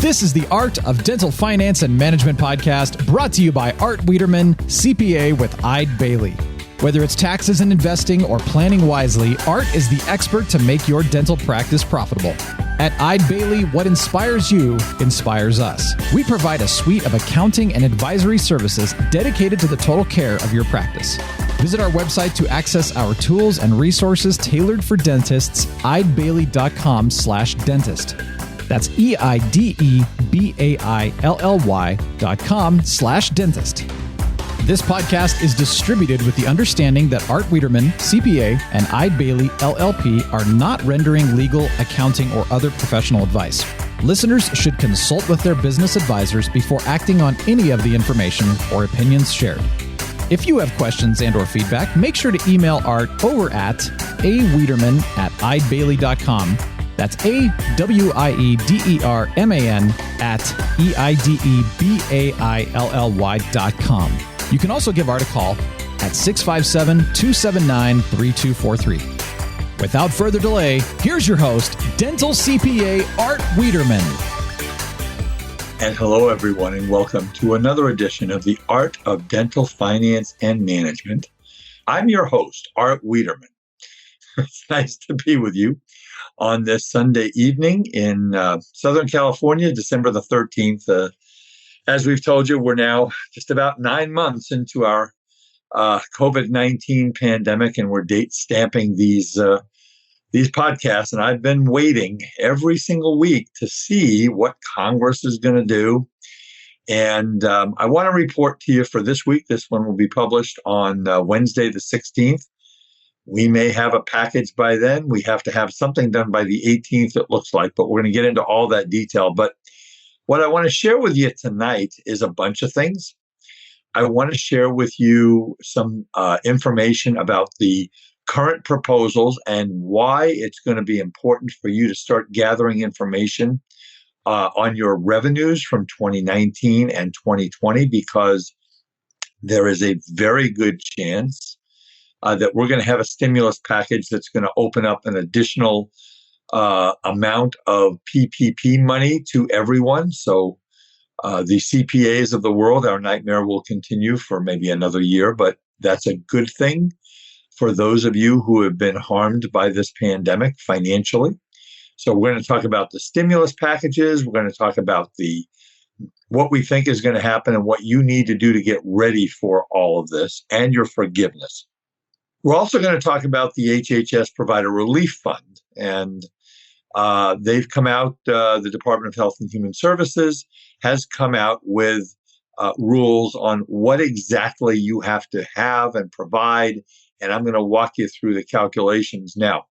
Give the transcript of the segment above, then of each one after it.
This is the Art of Dental Finance and Management podcast, brought to you by Art Wiederman, CPA with Eide Bailey. Whether it's taxes and investing or planning wisely, Art is the expert to make your dental practice profitable. At Eide Bailey, what inspires you inspires us. We provide a suite of accounting and advisory services dedicated to the total care of your practice. Visit our website to access our tools and resources tailored for dentists, eidebailey.com/dentist. That's EIDEBAILLY.com/dentist. This podcast is distributed with the understanding that Art Wiederman, CPA, and Eide Bailey, LLP are not rendering legal, accounting, or other professional advice. Listeners should consult with their business advisors before acting on any of the information or opinions shared. If you have questions and or feedback, make sure to email Art over at awiederman@eidebailey.com. That's AWIEDERMAN at EIDEBAILLY.com. You can also give Art a call at 657-279-3243. Without further delay, here's your host, Dental CPA Art Wiederman. And hello, everyone, and welcome to another edition of the Art of Dental Finance and Management. I'm your host, Art Wiederman. It's nice to be with you on this Sunday evening in Southern California, December the 13th. As we've told you, we're now just about 9 months into our COVID-19 pandemic, and we're date stamping these podcasts. And I've been waiting every single week to see what Congress is going to do. And I want to report to you for this week. This one will be published on Wednesday, the 16th. We may have a package by then. We have to have something done by the 18th, it looks like, but we're going to get into all that detail. But what I want to share with you tonight is a bunch of things. I want to share with you some information about the current proposals and why it's going to be important for you to start gathering information on your revenues from 2019 and 2020, because there is a very good chance that we're going to have a stimulus package that's going to open up an additional amount of PPP money to everyone. So the CPAs of the world, our nightmare will continue for maybe another year, but that's a good thing for those of you who have been harmed by this pandemic financially. So we're going to talk about the stimulus packages. We're going to talk about what we think is going to happen and what you need to do to get ready for all of this and your forgiveness. We're also going to talk about the HHS Provider Relief Fund, and they've come out, the Department of Health and Human Services has come out with rules on what exactly you have to have and provide, and I'm going to walk you through the calculations now.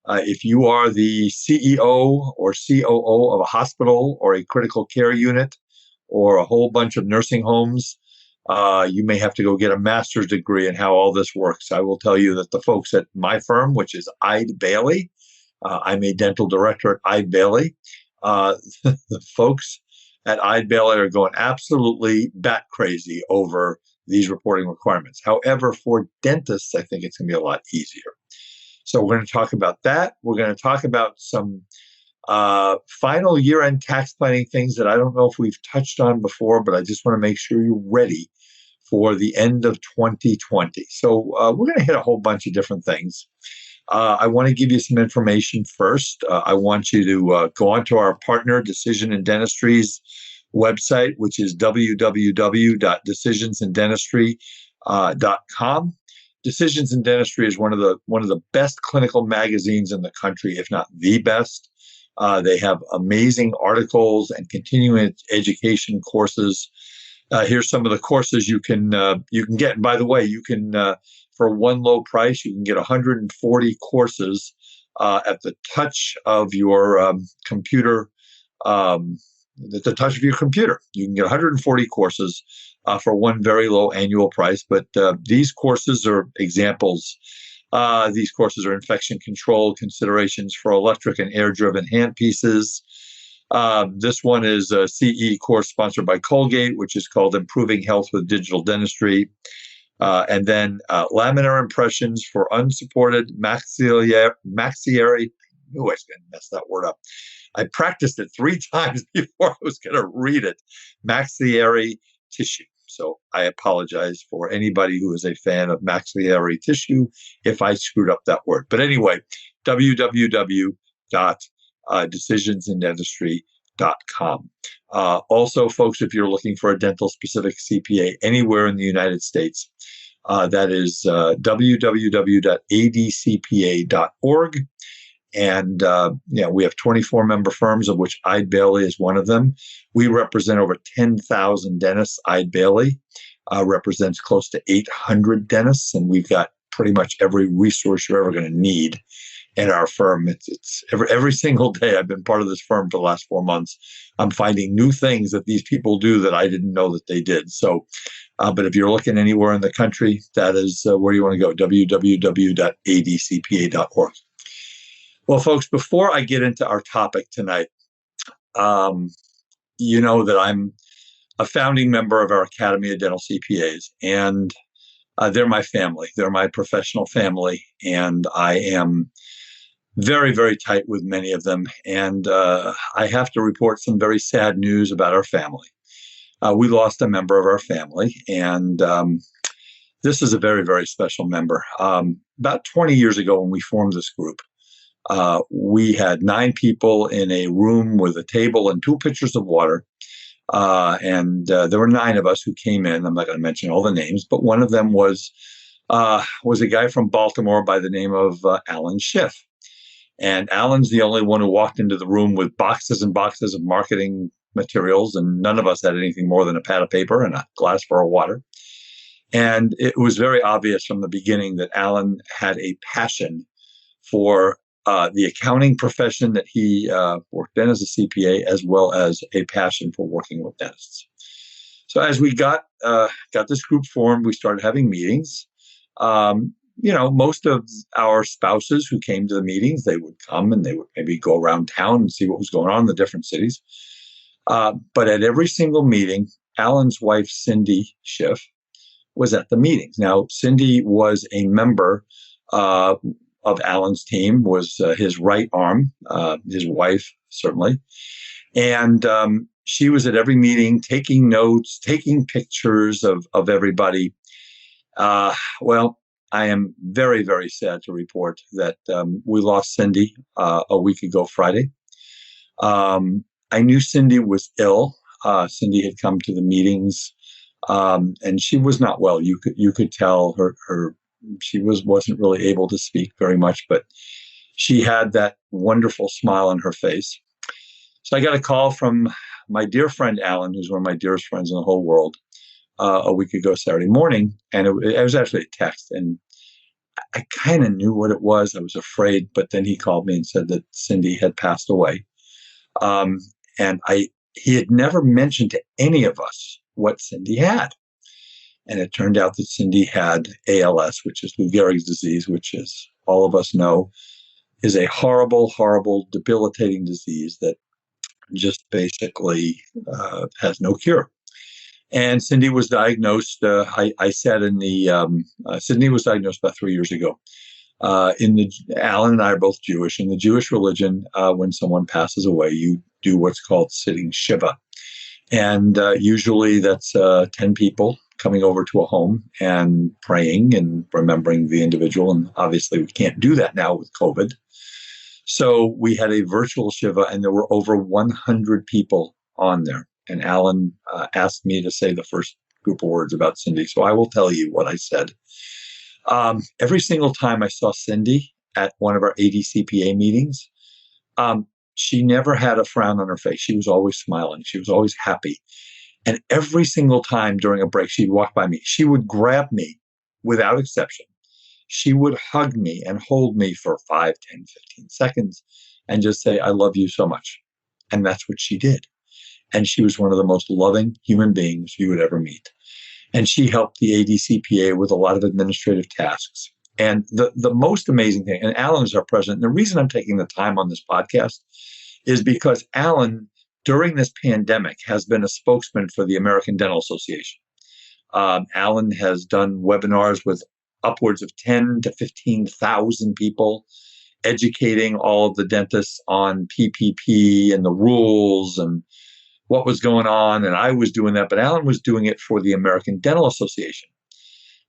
If you are the CEO or COO of a hospital or a critical care unit or a whole bunch of nursing homes, you may have to go get a master's degree in how all this works. I will tell you that the folks at my firm, which is Eide Bailey, I'm a dental director at Eide Bailey. The folks at Eide Bailey are going absolutely bat crazy over these reporting requirements. However, for dentists, I think it's going to be a lot easier. So we're going to talk about that. We're going to talk about some final year-end tax planning things that I don't know if we've touched on before, but I just want to make sure you're ready for the end of 2020. So we're going to hit a whole bunch of different things. I want to give you some information first. I want you to go onto our partner, Decision in Dentistry's website, which is www.decisionsindentistry.com. Decisions in Dentistry is one of the best clinical magazines in the country, if not the best. They have amazing articles and continuing education courses. Here's some of the courses you can get. And by the way, you can for one low price, you can get 140 courses at the touch of your computer. At the touch of your computer, you can get 140 courses for one very low annual price. But these courses are examples. These courses are infection control considerations for electric and air-driven handpieces. This one is a CE course sponsored by Colgate, which is called Improving Health with Digital Dentistry. And then laminar impressions for unsupported maxillary knew I was going to mess that word up. I practiced it 3 times before I was going to read it. Maxillary tissue. So I apologize for anybody who is a fan of maxillary tissue if I screwed up that word. But anyway, www.decisionsindentistry.com. Also, folks, if you're looking for a dental-specific CPA anywhere in the United States, that is www.adcpa.org. And we have 24 member firms, of which Eide Bailly is one of them. We represent over 10,000 dentists. Eide Bailly represents close to 800 dentists, and we've got pretty much every resource you're ever going to need in our firm. It's every single day. I've been part of this firm for the last 4 months. I'm finding new things that these people do that I didn't know that they did. So, but if you're looking anywhere in the country, that is where you want to go, www.adcpa.org. Well, folks, before I get into our topic tonight, you know that I'm a founding member of our Academy of Dental CPAs, and they're my family. They're my professional family, and I am very, very tight with many of them. And I have to report some very sad news about our family. We lost a member of our family, and this is a very, very special member. About 20 years ago when we formed this group, we had 9 people in a room with a table and 2 pitchers of water. And there were 9 of us who came in. I'm not going to mention all the names, but one of them was a guy from Baltimore by the name of Alan Schiff. And Alan's the only one who walked into the room with boxes and boxes of marketing materials, and none of us had anything more than a pad of paper and a glass for water. And it was very obvious from the beginning that Alan had a passion for the accounting profession that he worked in as a CPA, as well as a passion for working with dentists. So as we got this group formed, we started having meetings. Most of our spouses who came to the meetings, they would come and they would maybe go around town and see what was going on in the different cities. But at every single meeting, Alan's wife, Cindy Schiff, was at the meetings. Now, Cindy was a member of Alan's team, was his right arm, his wife, certainly. And she was at every meeting, taking notes, taking pictures of everybody. Well, I am very, very sad to report that we lost Cindy a week ago Friday. I knew Cindy was ill. Cindy had come to the meetings, and she was not well. You could tell her she wasn't really able to speak very much, but she had that wonderful smile on her face. So I got a call from my dear friend Alan, who's one of my dearest friends in the whole world, a week ago Saturday morning, and it was actually a text, and I kind of knew what it was. I was afraid, but then he called me and said that Cindy had passed away. And he had never mentioned to any of us what Cindy had. And it turned out that Cindy had ALS, which is Lou Gehrig's disease, which, as all of us know, is a horrible, horrible, debilitating disease that just basically has no cure. And Cindy was diagnosed, I said Cindy was diagnosed about 3 years ago. Alan and I are both Jewish. In the Jewish religion, when someone passes away, you do what's called sitting Shiva. And usually that's 10 people coming over to a home and praying and remembering the individual. And obviously we can't do that now with COVID. So we had a virtual Shiva, and there were over 100 people on there. And Alan asked me to say the first group of words about Cindy. So I will tell you what I said. Every single time I saw Cindy at one of our ADCPA meetings, she never had a frown on her face. She was always smiling. She was always happy. And every single time during a break, she'd walk by me. She would grab me without exception. She would hug me and hold me for 5, 10, 15 seconds and just say, "I love you so much." And that's what she did. And she was one of the most loving human beings you would ever meet. And she helped the ADCPA with a lot of administrative tasks. And the most amazing thing, and Alan is our president, and the reason I'm taking the time on this podcast is because Alan, during this pandemic, has been a spokesman for the American Dental Association. Alan has done webinars with upwards of 10 to 15,000 people educating all of the dentists on PPP and the rules and what was going on. And I was doing that, but Alan was doing it for the American Dental Association.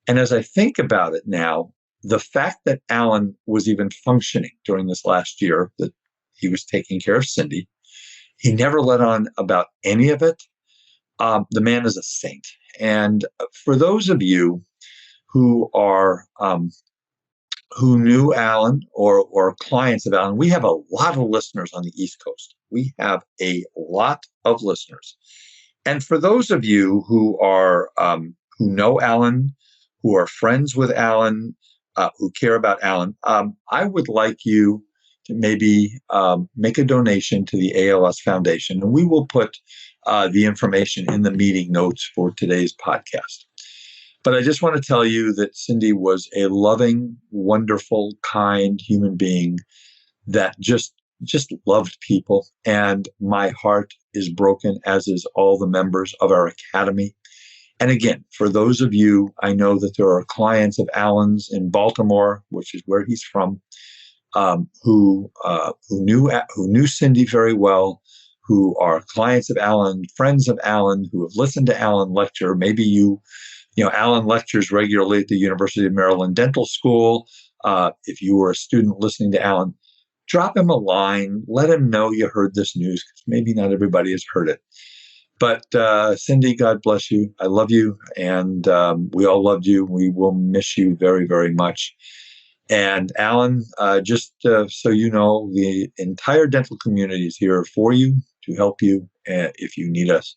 And as I think about it now, the fact that Alan was even functioning during this last year, that he was taking care of Cindy, he never let on about any of it. The man is a saint. And for those of you who are who knew Alan or clients of Alan, we have a lot of listeners on the East Coast. We have a lot of listeners. And for those of you who are who know Alan, who are friends with Alan, who care about Alan, I would like you to maybe make a donation to the ALS Foundation, and we will put the information in the meeting notes for today's podcast. But I just want to tell you that Cindy was a loving, wonderful, kind human being that just loved people. And my heart is broken, as is all the members of our academy. And again, for those of you, I know that there are clients of Alan's in Baltimore, which is where he's from, who knew Cindy very well, who are clients of Alan, friends of Alan, who have listened to Alan lecture. Maybe you know, Alan lectures regularly at the University of Maryland Dental School. If you were a student listening to Alan, drop him a line. Let him know you heard this news, because maybe not everybody has heard it. But Cindy, God bless you. I love you, and we all loved you. We will miss you very, very much. And Alan, just so you know, the entire dental community is here for you, to help you if you need us.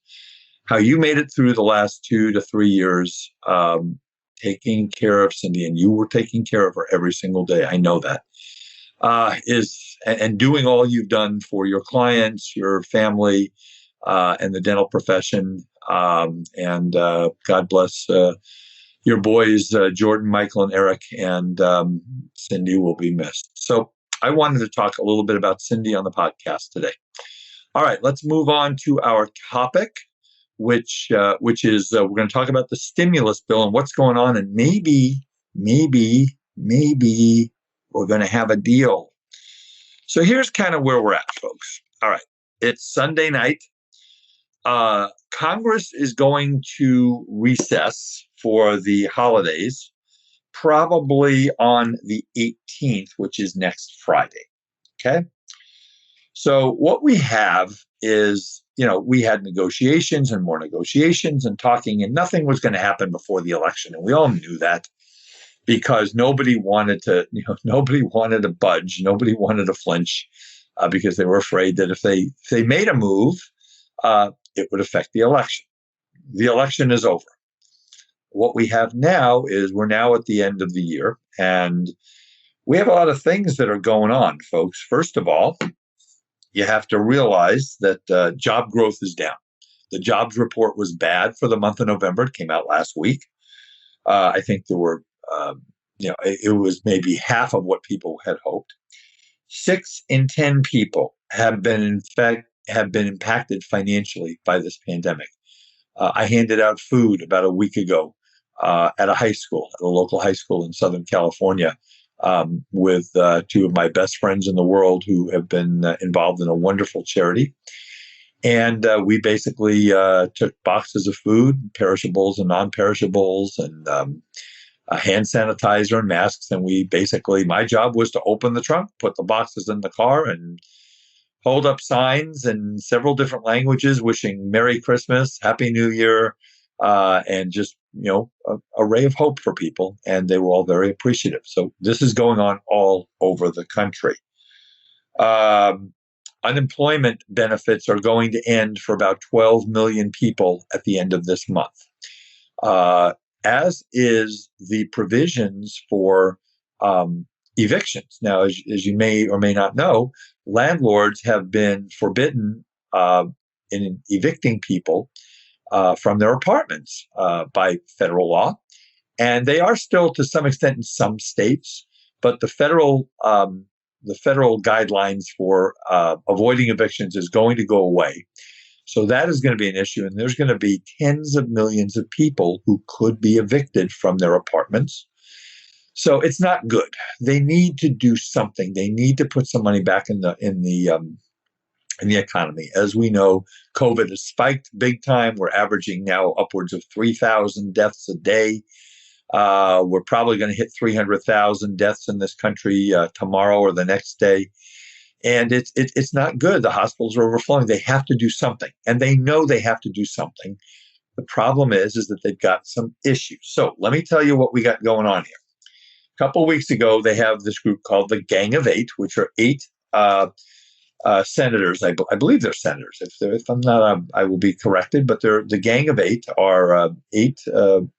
How you made it through the last 2 to 3 years, taking care of Cindy, and you were taking care of her every single day. I know that. And doing all you've done for your clients, your family, and the dental profession. And God bless your boys, Jordan, Michael, and Eric, and Cindy will be missed. So I wanted to talk a little bit about Cindy on the podcast today. All right, let's move on to our topic, which is we're going to talk about the stimulus bill and what's going on, and maybe we're going to have a deal. So here's kind of where we're at, folks. All right, it's Sunday night. Congress is going to recess for the holidays, probably on the 18th, which is next Friday. Okay. So what we have is, we had negotiations and more negotiations and talking, and nothing was going to happen before the election. And we all knew that, because nobody wanted to budge. Nobody wanted to flinch, because they were afraid that if they made a move, it would affect the election. The election is over. What we have now is we're now at the end of the year, and we have a lot of things that are going on, folks. First of all, you have to realize that job growth is down. The jobs report was bad for the month of November. It came out last week. I think there were, it was maybe half of what people had hoped. 6 in 10 people have been impacted financially by this pandemic. I handed out food about a week ago at a local high school in Southern California, with 2 of my best friends in the world who have been involved in a wonderful charity. And we basically took boxes of food, perishables and non-perishables, and hand sanitizer and masks. And my job was to open the trunk, put the boxes in the car, and hold up signs in several different languages wishing Merry Christmas, Happy New Year, and just, a ray of hope for people. And they were all very appreciative. So this is going on all over the country. Unemployment benefits are going to end for about 12 million people at the end of this month, as is the provisions for evictions. Now, as you may or may not know, landlords have been forbidden in evicting people from their apartments by federal law. And they are still, to some extent, in some states, but the federal guidelines for avoiding evictions is going to go away. So that is going to be an issue. And there's going to be tens of millions of people who could be evicted from their apartments. So it's not good. They need to do something. They need to put some money back in the economy. As we know, COVID has spiked big time. We're averaging now upwards of 3,000 deaths a day. We're probably going to hit 300,000 deaths in this country tomorrow or the next day. And it's not good. The hospitals are overflowing. They have to do something, and they know they have to do something. The problem is that they've got some issues. So let me tell you what we got going on here. A couple of weeks ago, they have this group called the Gang of Eight, which are eight senators. I believe they're senators. If I'm not, I will be corrected. But the Gang of Eight are eight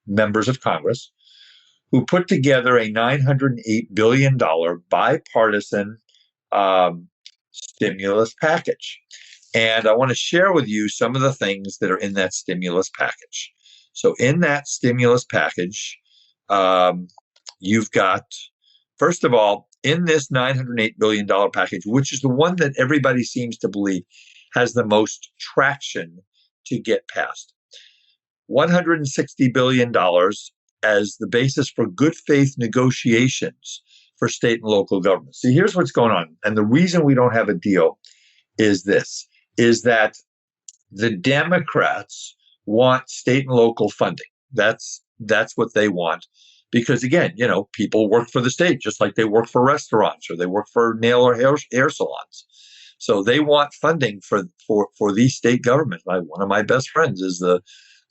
members of Congress who put together a $908 billion bipartisan stimulus package. And I want to share with you some of the things that are in that stimulus package. So in that stimulus package, you've got, first of all, in this $908 billion package, which is the one that everybody seems to believe has the most traction to get passed, $160 billion as the basis for good faith negotiations for state and local governments. See, here's what's going on. And the reason we don't have a deal is that the Democrats want state and local funding. That's what they want. Because again, people work for the state just like they work for restaurants or they work for nail or hair salons. So they want funding for these state governments. One of my best friends is the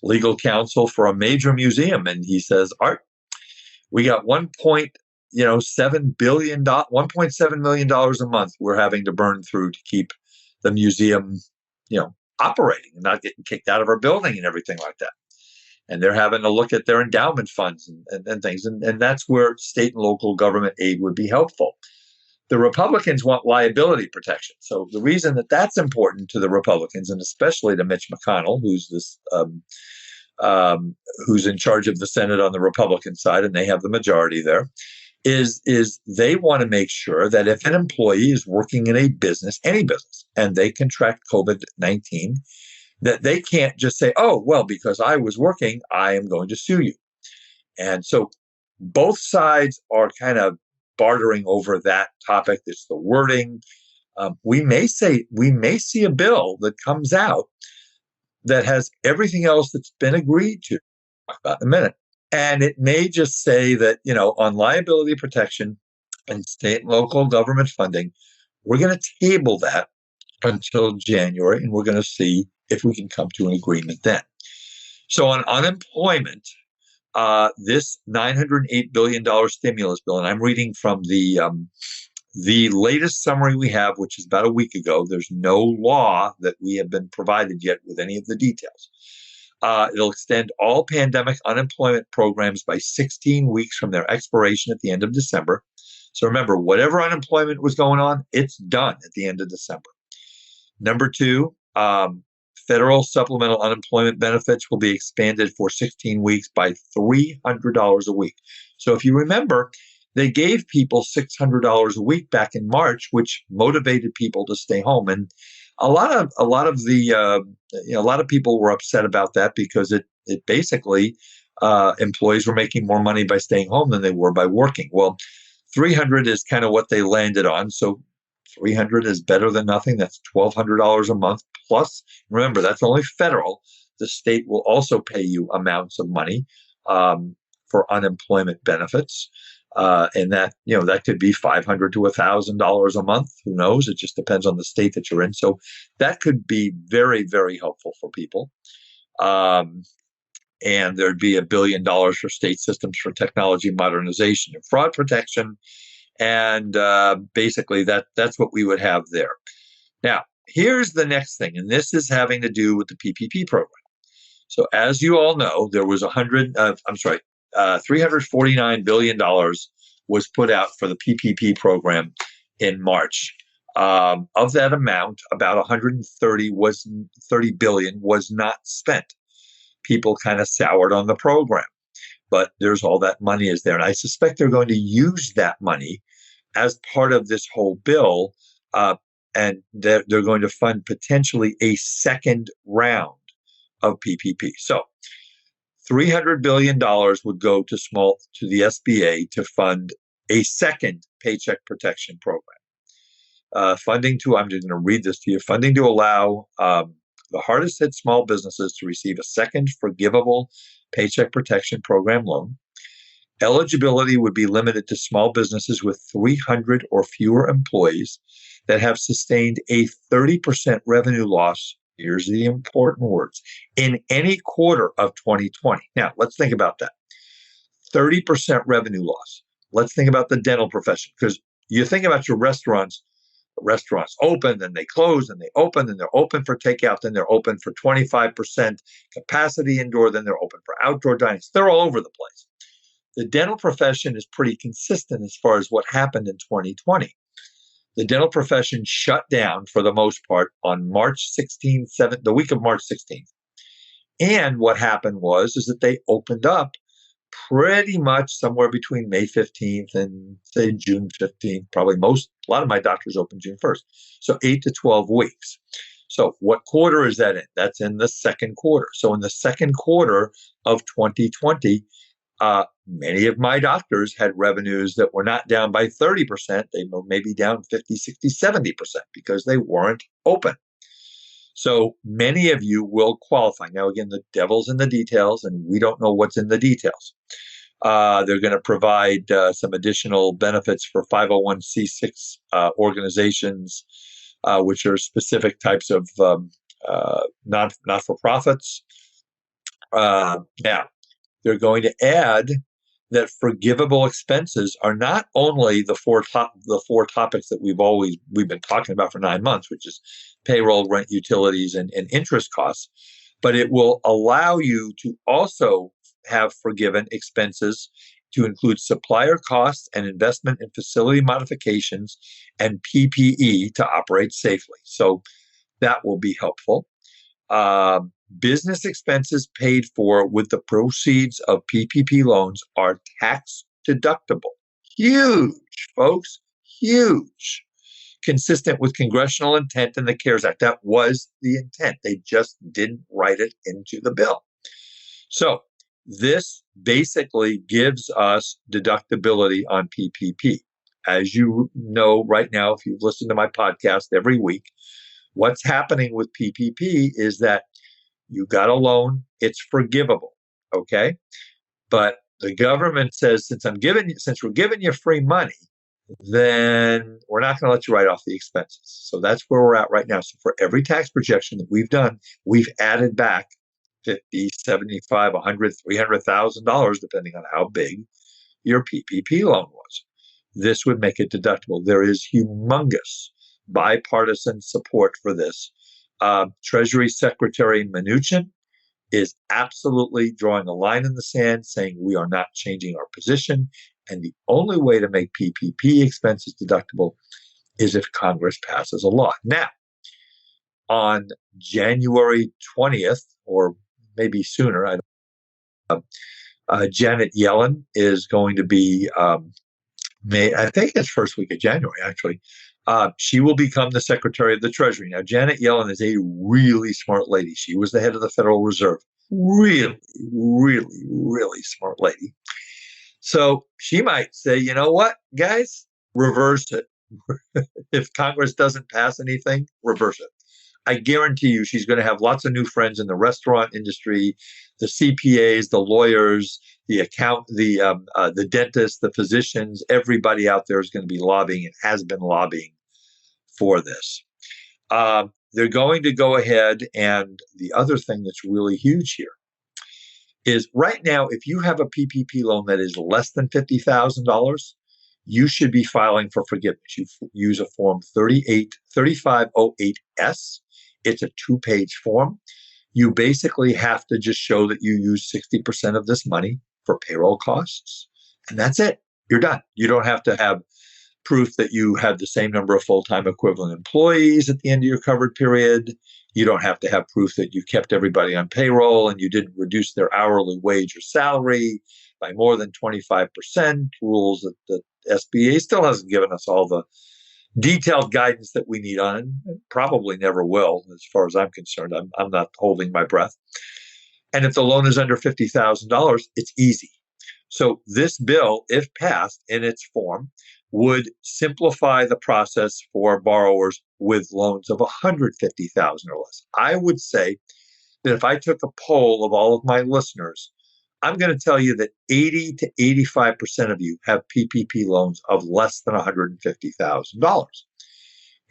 legal counsel for a major museum, and he says, Art, we got $1.7 million a month we're having to burn through to keep the museum, operating and not getting kicked out of our building and everything like that. And they're having to look at their endowment funds and things. And that's where state and local government aid would be helpful. The Republicans want liability protection. So the reason that that's important to the Republicans, and especially to Mitch McConnell, who's who's in charge of the Senate on the Republican side, and they have the majority there, is they want to make sure that if an employee is working in a business, any business, and they contract COVID-19, that they can't just say, oh, well, because I was working, I am going to sue you. And so both sides are kind of bartering over that topic. It's the wording. We may see a bill that comes out that has everything else that's been agreed to. I'll talk about in a minute. And it may just say that, on liability protection and state and local government funding, we're going to table that until January, and we're going to see if we can come to an agreement then. So on unemployment, this $908 billion stimulus bill, and I'm reading from the latest summary we have, which is about a week ago. There's no law that we have been provided yet with any of the details. It'll extend all pandemic unemployment programs by 16 weeks from their expiration at the end of December. So remember, whatever unemployment was going on, it's done at the end of December. Number two, federal supplemental unemployment benefits will be expanded for 16 weeks by $300 a week. So if you remember, they gave people $600 a week back in March, which motivated people to stay home. And a lot of people were upset about that because it basically employees were making more money by staying home than they were by working. Well, 300 is kind of what they landed on. So 300 is better than nothing. That's $1,200 a month. Plus, remember, that's only federal. The state will also pay you amounts of money for unemployment benefits. And that could be $500 to $1,000 a month. Who knows? It just depends on the state that you're in. So that could be very, very helpful for people. And there'd be $1 billion for state systems for technology modernization and fraud protection. And basically that's what we would have there. Now, here's the next thing, and this is having to do with the PPP program. So as you all know, there was $349 billion was put out for the PPP program in March. Of that amount, about 130 $30 billion was not spent. People kind of soured on the program, but there's all that money is there. And I suspect they're going to use that money as part of this whole bill, and they're going to fund potentially a second round of PPP. So $300 billion would go to the SBA to fund a second Paycheck Protection Program. I'm just going to read this to you, funding to allow the hardest hit small businesses to receive a second forgivable Paycheck Protection Program loan. Eligibility would be limited to small businesses with 300 or fewer employees that have sustained a 30% revenue loss. Here's the important words: in any quarter of 2020. Now, let's think about that. 30% revenue loss. Let's think about the dental profession, because you think about your restaurants open, then they close, and they open, and they're open for takeout, then they're open for 25% capacity indoor, then they're open for outdoor dining. They're all over the place. The dental profession is pretty consistent as far as what happened in 2020. The dental profession shut down for the most part on March 16th, the week of March 16th. And what happened is that they opened up pretty much somewhere between May 15th and say June 15th. Probably a lot of my doctors open June 1st. So 8 to 12 weeks. So what quarter is that in? That's in the second quarter. So in the second quarter of 2020, many of my doctors had revenues that were not down by 30%. They were maybe down 50, 60, 70% because they weren't open. So many of you will qualify. Now, again, the devil's in the details, and we don't know what's in the details. They're going to provide some additional benefits for 501c6 organizations, which are specific types of not-for-profits. Now, they're going to add that forgivable expenses are not only the four topics that we've been talking about for 9 months, which is payroll, rent, utilities, and interest costs, but it will allow you to also have forgiven expenses to include supplier costs and investment in facility modifications and PPE to operate safely. So that will be helpful. Business expenses paid for with the proceeds of PPP loans are tax deductible. Huge, folks, huge. Consistent with congressional intent in the CARES Act. That was the intent. They just didn't write it into the bill. So this basically gives us deductibility on PPP. As you know right now, if you've listened to my podcast every week, what's happening with PPP is that you got a loan, it's forgivable, okay? But the government says, since we're giving you free money, then we're not going to let you write off the expenses. So that's where we're at right now. So for every tax projection that we've done, we've added back $50, $75, $100, $300,000, depending on how big your PPP loan was. This would make it deductible. There is humongous bipartisan support for this. Treasury Secretary Mnuchin is absolutely drawing a line in the sand, saying we are not changing our position. And the only way to make PPP expenses deductible is if Congress passes a law. Now, on January 20th, or maybe sooner, Janet Yellen is going to be, I think it's first week of January, actually. She will become the Secretary of the Treasury. Now, Janet Yellen is a really smart lady. She was the head of the Federal Reserve. Really, really, really smart lady. So she might say, you know what, guys, reverse it. If Congress doesn't pass anything, reverse it. I guarantee you she's going to have lots of new friends in the restaurant industry, the CPAs, the lawyers, the dentists, the physicians. Everybody out there is going to be lobbying and has been lobbying for this. They're going to go ahead, and the other thing that's really huge here is right now, if you have a PPP loan that is less than $50,000, you should be filing for forgiveness. You use a form 3508S. It's a 2-page form. You basically have to just show that you use 60% of this money for payroll costs, and that's it. You're done. You don't have to have proof that you had the same number of full-time equivalent employees at the end of your covered period. You don't have to have proof that you kept everybody on payroll and you didn't reduce their hourly wage or salary by more than 25%, rules that the SBA still hasn't given us all the detailed guidance that we need on, and probably never will, as far as I'm concerned. I'm not holding my breath. And if the loan is under $50,000, it's easy. So this bill, if passed in its form, would simplify the process for borrowers with loans of $150,000 or less. I would say that if I took a poll of all of my listeners, I'm going to tell you that 80 to 85% of you have PPP loans of less than $150,000.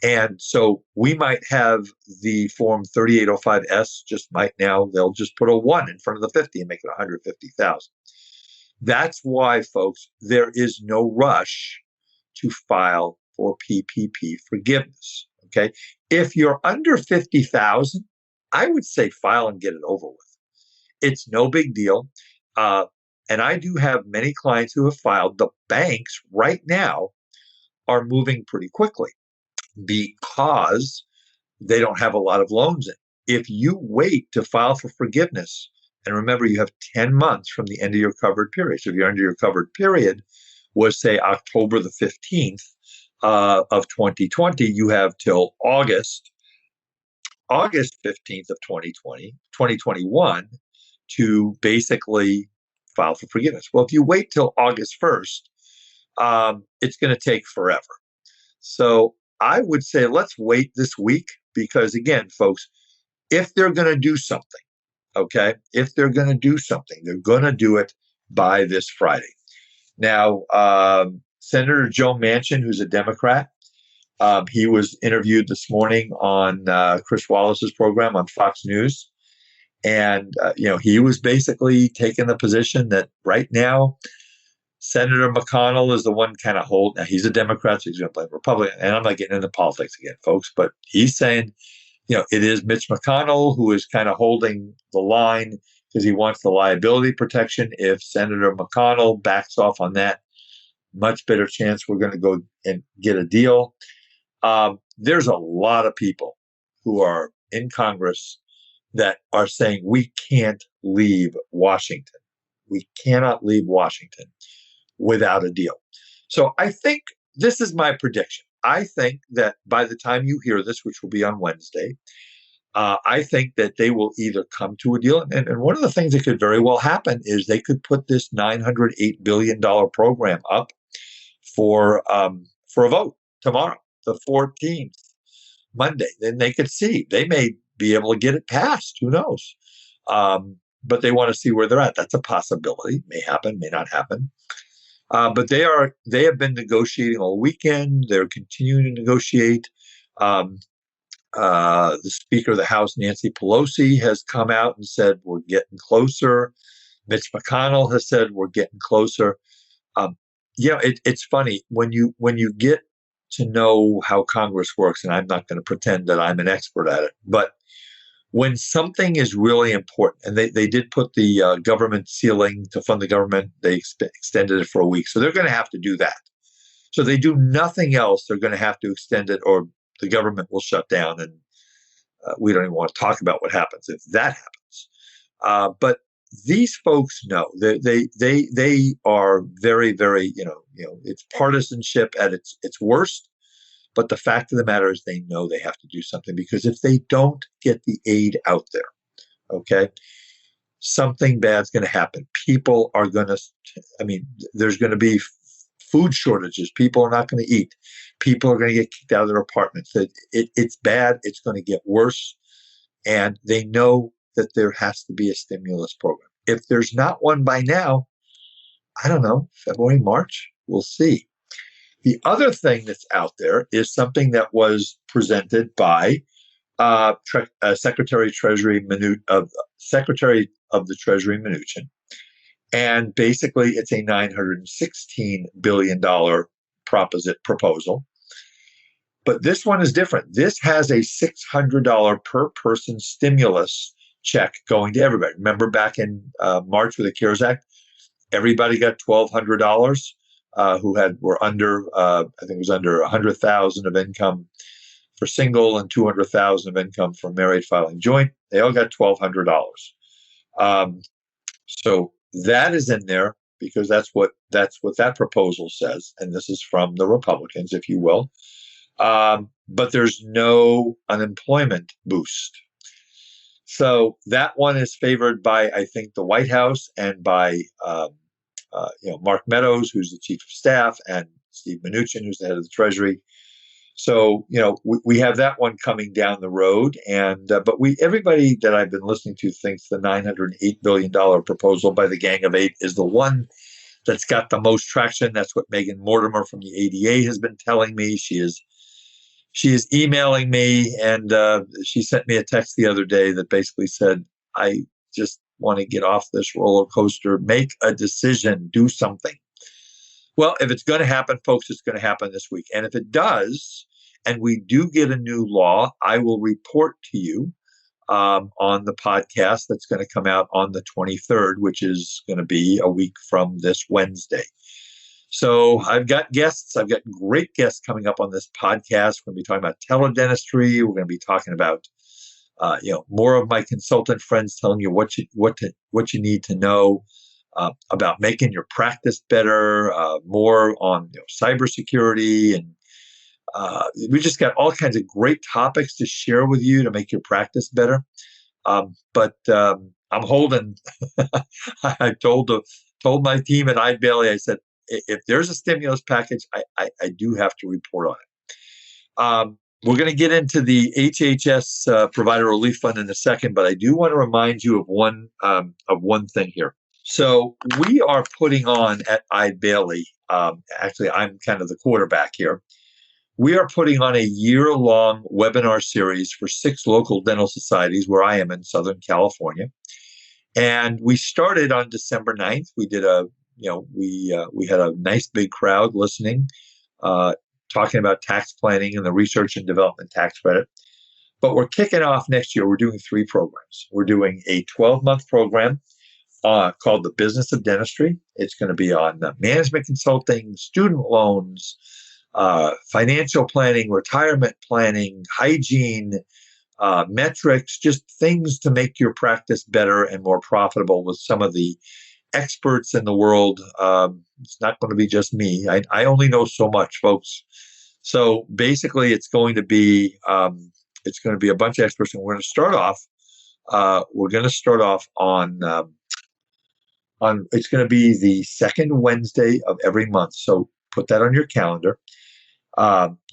And so we might have the form 3805S just might now, they'll just put a 1 in front of the 50 and make it 150,000. That's why, folks, there is no rush to file for PPP forgiveness. Okay. If you're under 50,000, I would say file and get it over with. It's no big deal. And I do have many clients who have filed. The banks right now are moving pretty quickly because they don't have a lot of loans in. If you wait to file for forgiveness, and remember, you have 10 months from the end of your covered period. So if your end of your covered period was, say, October the 15th of 2020, you have till August 15th of 2021 to basically file for forgiveness. Well, if you wait till August 1st, it's going to take forever. So I would say let's wait this week because, again, folks, if they're going to do something, okay, if they're going to do something, they're going to do it by this Friday. Now, Senator Joe Manchin, who's a Democrat, he was interviewed this morning on Chris Wallace's program on Fox News. And, he was basically taking the position that right now, Senator McConnell is the one kind of hold. Now, he's a Democrat, so he's going to blame Republican. And I'm not getting into politics again, folks, but he's saying, it is Mitch McConnell who is kind of holding the line because he wants the liability protection. If Senator McConnell backs off on that, much better chance we're going to go and get a deal. There's a lot of people who are in Congress that are saying we can't leave Washington. We cannot leave Washington without a deal. So I think this is my prediction. I think that by the time you hear this, which will be on Wednesday, I think that they will either come to a deal. And one of the things that could very well happen is they could put this $908 billion program up for a vote tomorrow, the 14th, Monday. Then they could see. They may be able to get it passed. Who knows? But they want to see where they're at. That's a possibility. May happen, may not happen. But they have been negotiating all weekend. They're continuing to negotiate. The Speaker of the House, Nancy Pelosi, has come out and said we're getting closer. Mitch McConnell has said we're getting closer. It's funny when you get to know how Congress works, and I'm not going to pretend that I'm an expert at it, but when something is really important, and they did put the government ceiling to fund the government, they extended it for a week. So they're going to have to do that. So they do nothing else, they're going to have to extend it or the government will shut down. And we don't even want to talk about what happens if that happens. But these folks know they are very, very, it's partisanship at its worst. But the fact of the matter is they know they have to do something because if they don't get the aid out there, okay, something bad's going to happen. People are going to, there's going to be food shortages. People are not going to eat. People are going to get kicked out of their apartments. It's bad. It's going to get worse. And they know that there has to be a stimulus program. If there's not one by now, I don't know, February, March, we'll see. The other thing that's out there is something that was presented by Secretary of the Treasury Mnuchin, and basically it's a $916 billion proposal. But this one is different. This has a $600 per person stimulus check going to everybody. Remember back in March with the CARES Act, everybody got $1,200. Who were under, I think it was under 100,000 of income for single and 200,000 of income for married filing joint. They all got $1,200. So that is in there because that's what that proposal says, and this is from the Republicans, if you will. But there's no unemployment boost. So that one is favored by, I think, the White House and by Mark Meadows, who's the chief of staff, and Steve Mnuchin, who's the head of the Treasury. So, we have that one coming down the road. And but everybody that I've been listening to thinks the $908 billion proposal by the Gang of Eight is the one that's got the most traction. That's what Megan Mortimer from the ADA has been telling me. She is emailing me, and she sent me a text the other day that basically said, I just want to get off this roller coaster, make a decision, do something. Well, if it's going to happen, folks, it's going to happen this week. And if it does, and we do get a new law, I will report to you on the podcast that's going to come out on the 23rd, which is going to be a week from this Wednesday. So I've got guests. I've got great guests coming up on this podcast. We're going to be talking about teledentistry. We're going to be talking about more of my consultant friends telling you what you need to know about making your practice better, more on cybersecurity, and we just got all kinds of great topics to share with you to make your practice better. But I'm holding. I told my team at Eide Bailey, I said, if there's a stimulus package, I do have to report on it. We're going to get into the HHS Provider Relief Fund in a second, but I do want to remind you of one thing here. So we are putting on at Eide Bailey. Actually, I'm kind of the quarterback here. We are putting on a year-long webinar series for 6 local dental societies where I am in Southern California. And we started on December 9th. We did we had a nice big crowd listening, talking about tax planning and the research and development tax credit. But we're kicking off next year. We're doing 3 programs. We're doing a 12-month program called the Business of Dentistry. It's going to be on management consulting, student loans, financial planning, retirement planning, hygiene, metrics, just things to make your practice better and more profitable with some of the experts in the world. It's not going to be just me. I only know so much, folks. So basically, it's going to be a bunch of experts, and we're going to start off. On it's going to be the second Wednesday of every month. So put that on your calendar.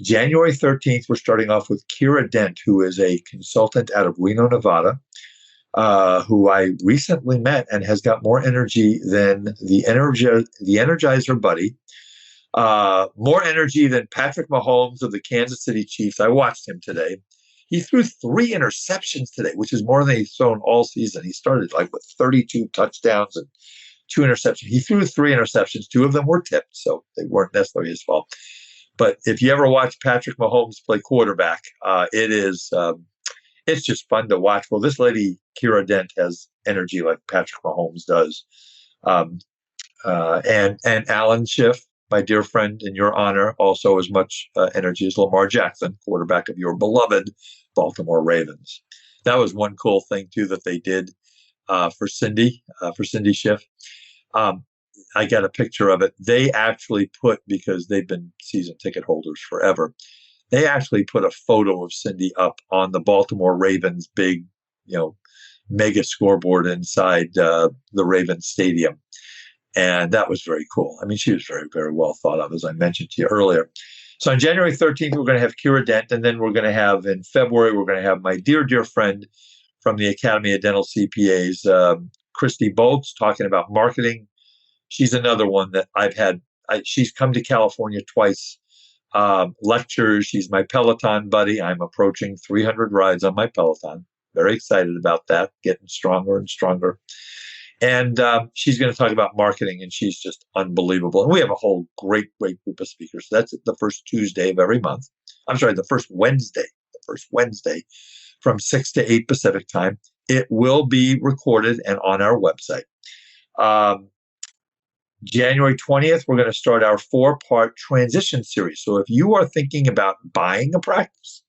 January 13th, we're starting off with Kira Dent, who is a consultant out of Reno, Nevada, who I recently met and has got more energy than the Energizer Buddy, more energy than Patrick Mahomes of the Kansas City Chiefs. I watched him today. He threw 3 interceptions today, which is more than he's thrown all season. He started with 32 touchdowns and 2 interceptions. He threw 3 interceptions. 2 of them were tipped, so they weren't necessarily his fault. But if you ever watch Patrick Mahomes play quarterback, it's just fun to watch. Well, this lady, Kira Dent, has energy like Patrick Mahomes does. And Alan Schiff, my dear friend, in your honor, also as much energy as Lamar Jackson, quarterback of your beloved Baltimore Ravens. That was one cool thing, too, that they did for Cindy Schiff. I got a picture of it. They actually because they've been season ticket holders forever, they actually put a photo of Cindy up on the Baltimore Ravens big, mega scoreboard inside the Ravens Stadium. And that was very cool. I mean, she was very, very well thought of, as I mentioned to you earlier. So on January 13th, we're going to have Kira Dent. And then we're going to have, in February, we're going to have my dear, dear friend from the Academy of Dental CPAs, Christy Boltz, talking about marketing. She's another one that I've had. She's come to California twice, lectures. She's my Peloton buddy. I'm approaching 300 rides on my Peloton. Very excited about that, getting stronger and stronger. And she's going to talk about marketing, and she's just unbelievable. And we have a whole great, great group of speakers. So that's the first Tuesday of every month. I'm sorry, the first Wednesday from 6 to 8 Pacific time. It will be recorded and on our website. January 20th, we're going to start our 4-part transition series. So if you are thinking about buying a practice,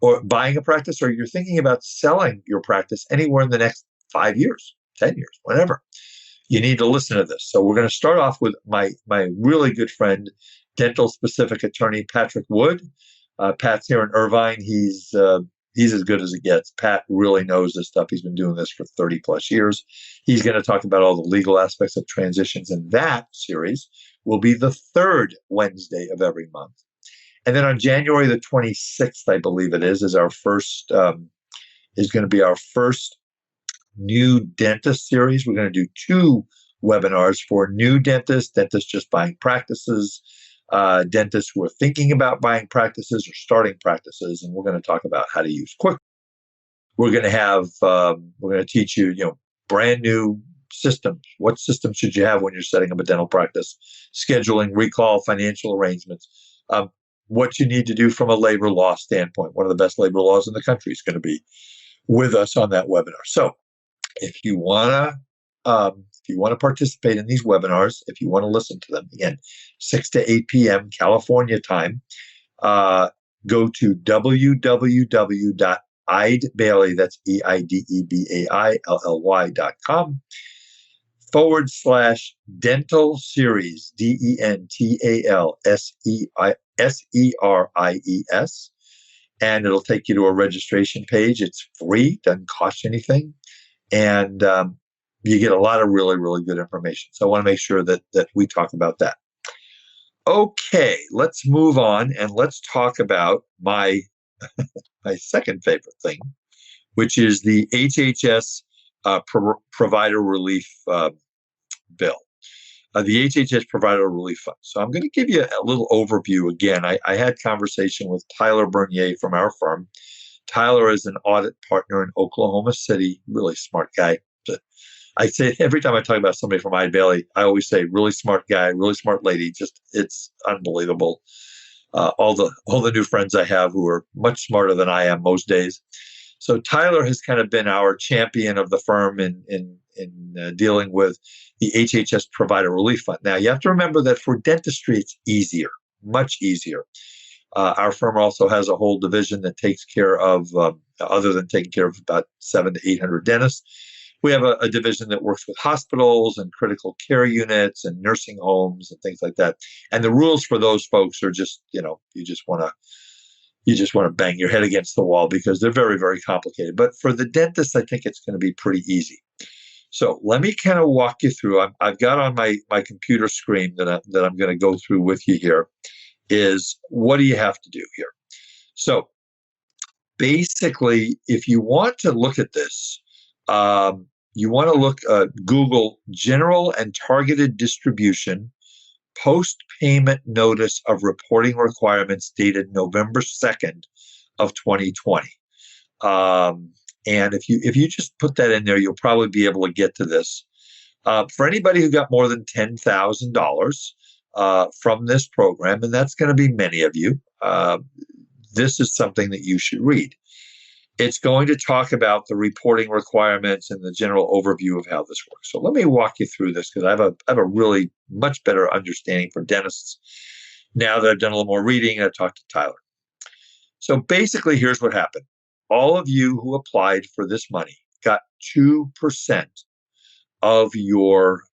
or you're thinking about selling your practice anywhere in the next 5 years, 10 years, whatever, you need to listen to this. So we're going to start off with my really good friend, dental specific attorney Patrick Wood. Pat's here in Irvine. He's He's as good as it gets. Pat really knows this stuff. He's been doing this for 30 plus years. He's going to talk about all the legal aspects of transitions, and that series will be the third Wednesday of every month. And then on January the 26th, I believe it is our first, is going to be our first new dentist series. We're going to do 2 webinars for new dentists just buying practices, dentists who are thinking about buying practices or starting practices, and we're going to talk about how to use Quick. We're going to have, we're going to teach you, brand new systems. What systems should you have when you're setting up a dental practice? Scheduling, recall, financial arrangements. What you need to do from a labor law standpoint. One of the best labor laws in the country is going to be with us on that webinar. So if you want to participate in these webinars, if you want to listen to them, again, 6 to 8 p.m. California time, go to www.eidebailey, that's EIDEBAILLY.com /dental series, DENTALSERIES. And it'll take you to a registration page. It's free, doesn't cost you anything. And you get a lot of really, really good information. So I want to make sure that we talk about that. Okay, let's move on and let's talk about my second favorite thing, which is the HHS Provider Relief Bill, the HHS Provider Relief Fund. So I'm going to give you a little overview again. I had conversation with Tyler Bernier from our firm. Tyler is an audit partner in Oklahoma City, really smart guy. I say every time I talk about somebody from Eide Bailey, I always say really smart guy, really smart lady. Just it's unbelievable. All the new friends I have who are much smarter than I am most days. So Tyler has kind of been our champion of the firm in dealing with the HHS Provider Relief Fund. Now you have to remember that for dentistry, it's easier, much easier. Our firm also has a whole division that takes care of, other than taking care of about 700 to 800 dentists, we have a division that works with hospitals and critical care units and nursing homes and things like that. And the rules for those folks are just, you just want to bang your head against the wall because they're very, very complicated. But for the dentist, I think it's going to be pretty easy. So let me kind of walk you through. I've got on my computer screen that I'm going to go through with you here is what do you have to do here? So basically, if you want to look at this, you want to Google general and targeted distribution post-payment notice of reporting requirements dated November 2nd of 2020. And if you just put that in there, you'll probably be able to get to this. For anybody who got more than $10,000 from this program, and that's going to be many of you, this is something that you should read. It's going to talk about the reporting requirements and the general overview of how this works. So let me walk you through this because I have a really much better understanding for dentists now that I've done a little more reading and I've talked to Tyler. So basically, here's what happened. All of you who applied for this money got 2% of your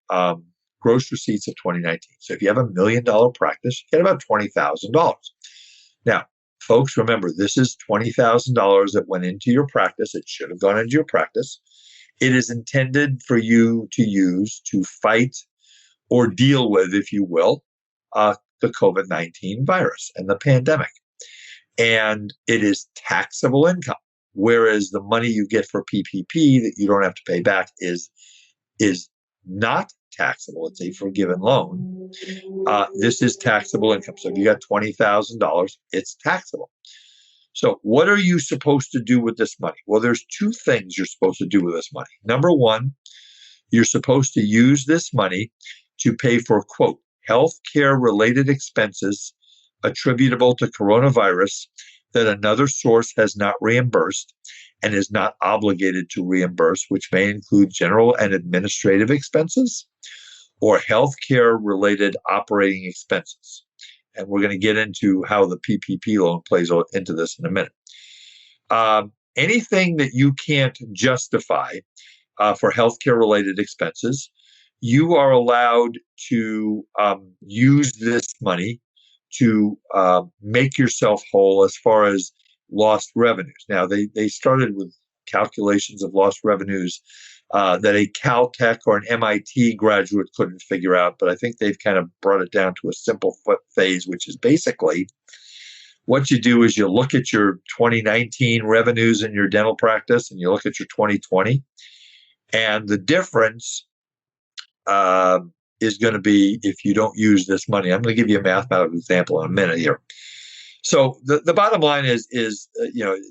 gross receipts of 2019. So if you have $1 million practice, you get about $20,000. Now, folks, remember, this is $20,000 that went into your practice. It should have gone into your practice. It is intended for you to use to fight or deal with, if you will, the COVID-19 virus and the pandemic. And it is taxable income, whereas the money you get for PPP that you don't have to pay back is not taxable. It's a forgiven loan. This is taxable income. So if you got $20,000, it's taxable. So what are you supposed to do with this money? Well, there's two things you're supposed to do with this money. Number one, you're supposed to use this money to pay for, quote, healthcare related expenses attributable to coronavirus that another source has not reimbursed and is not obligated to reimburse, which may include general and administrative expenses or healthcare related operating expenses. And we're going to get into how the PPP loan plays into this in a minute. Anything that you can't justify for healthcare related expenses, you are allowed to use this money to make yourself whole as far as lost revenues. Now, they started with calculations of lost revenues that a Caltech or an MIT graduate couldn't figure out, but I think they've kind of brought it down to a simple phase, which is basically what you do is you look at your 2019 revenues in your dental practice and you look at your 2020, and the difference is going to be if you don't use this money. I'm going to give you a mathematical example in a minute here. So the bottom line is this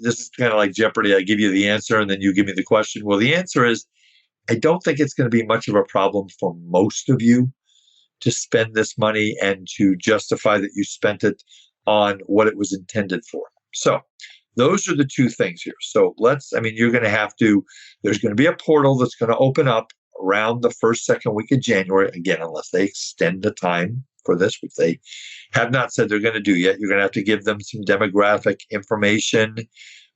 is kind of like Jeopardy. I give you the answer and then you give me the question. Well, the answer is I don't think it's going to be much of a problem for most of you to spend this money and to justify that you spent it on what it was intended for. So those are the two things here. So you're going to have to, there's going to be a portal that's going to open up around the first, second week of January, again, unless they extend the time for this, which they have not said they're going to do yet. You're going to have to give them some demographic information.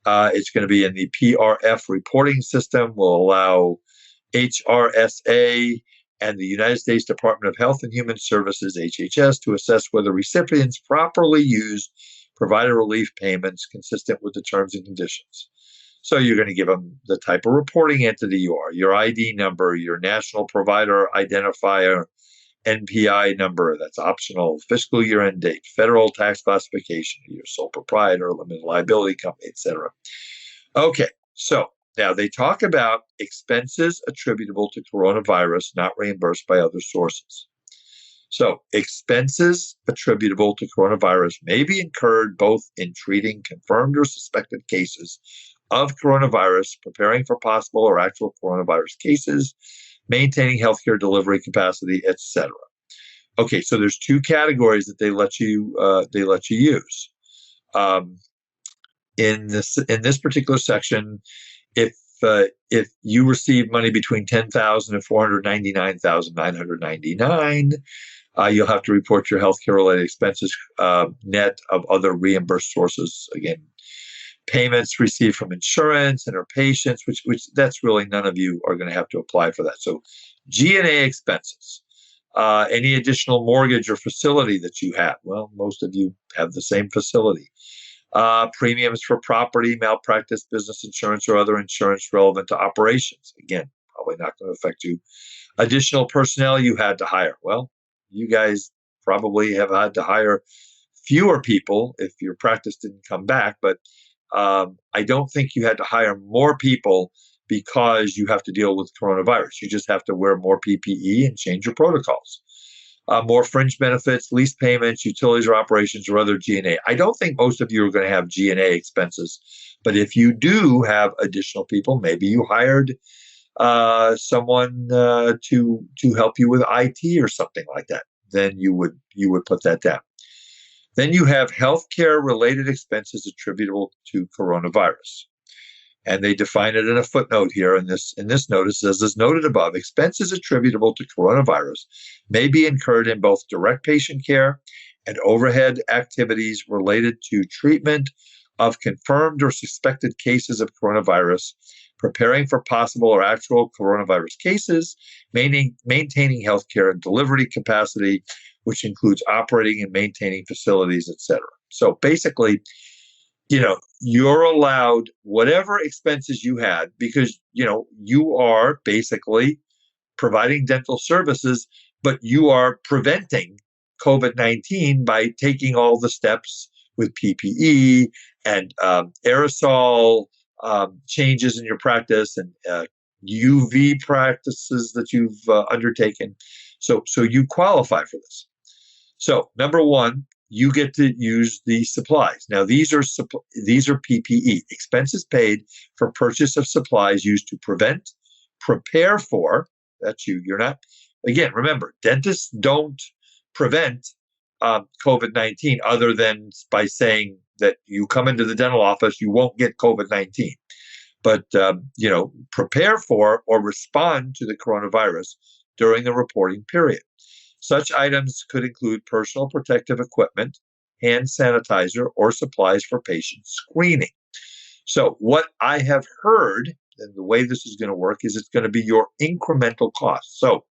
It's going to be in the PRF reporting system, will allow HRSA and the United States Department of Health and Human Services, HHS, to assess whether recipients properly used provider relief payments consistent with the terms and conditions. So you're going to give them the type of reporting entity you are, your ID number, your National Provider Identifier, NPI number, that's optional, fiscal year end date, federal tax classification, your sole proprietor, limited liability company, etc. Okay, so now they talk about expenses attributable to coronavirus not reimbursed by other sources. So expenses attributable to coronavirus may be incurred both in treating confirmed or suspected cases of coronavirus, preparing for possible or actual coronavirus cases, maintaining healthcare delivery capacity, etc. Okay, so there's two categories that they let you use. In this particular section, if you receive money between $10,000 and $499,999, you'll have to report your healthcare related expenses net of other reimbursed sources. Again, payments received from insurance and or patients, which that's really none of you are going to have to apply for that. So G&A expenses, any additional mortgage or facility that you have. Well, most of you have the same facility. Premiums for property, malpractice, business insurance, or other insurance relevant to operations. Again, probably not going to affect you. Additional personnel you had to hire. Well, you guys probably have had to hire fewer people if your practice didn't come back, but I don't think you had to hire more people because you have to deal with coronavirus. You just have to wear more PPE and change your protocols. More fringe benefits, lease payments, utilities or operations, or other G&A. I don't think most of you are going to have G&A expenses, but if you do have additional people, maybe you hired someone to help you with IT or something like that, then you would put that down. Then you have healthcare related expenses attributable to coronavirus. And they define it in a footnote here in this notice. It says, as noted above, expenses attributable to coronavirus may be incurred in both direct patient care and overhead activities related to treatment of confirmed or suspected cases of coronavirus, preparing for possible or actual coronavirus cases, maintaining healthcare and delivery capacity, which includes operating and maintaining facilities, etc. So basically, you're allowed whatever expenses you had because, you are basically providing dental services, but you are preventing COVID-19 by taking all the steps with PPE and aerosol changes in your practice and UV practices that you've undertaken. So you qualify for this. So number one, you get to use the supplies. Now, these are PPE, expenses paid for purchase of supplies used to prevent, prepare for, that's you. You're not, again, remember, dentists don't prevent COVID-19 other than by saying that you come into the dental office, you won't get COVID-19. But, prepare for or respond to the coronavirus during the reporting period. Such items could include personal protective equipment, hand sanitizer, or supplies for patient screening. So what I have heard, and the way this is going to work, is it's going to be your incremental cost. So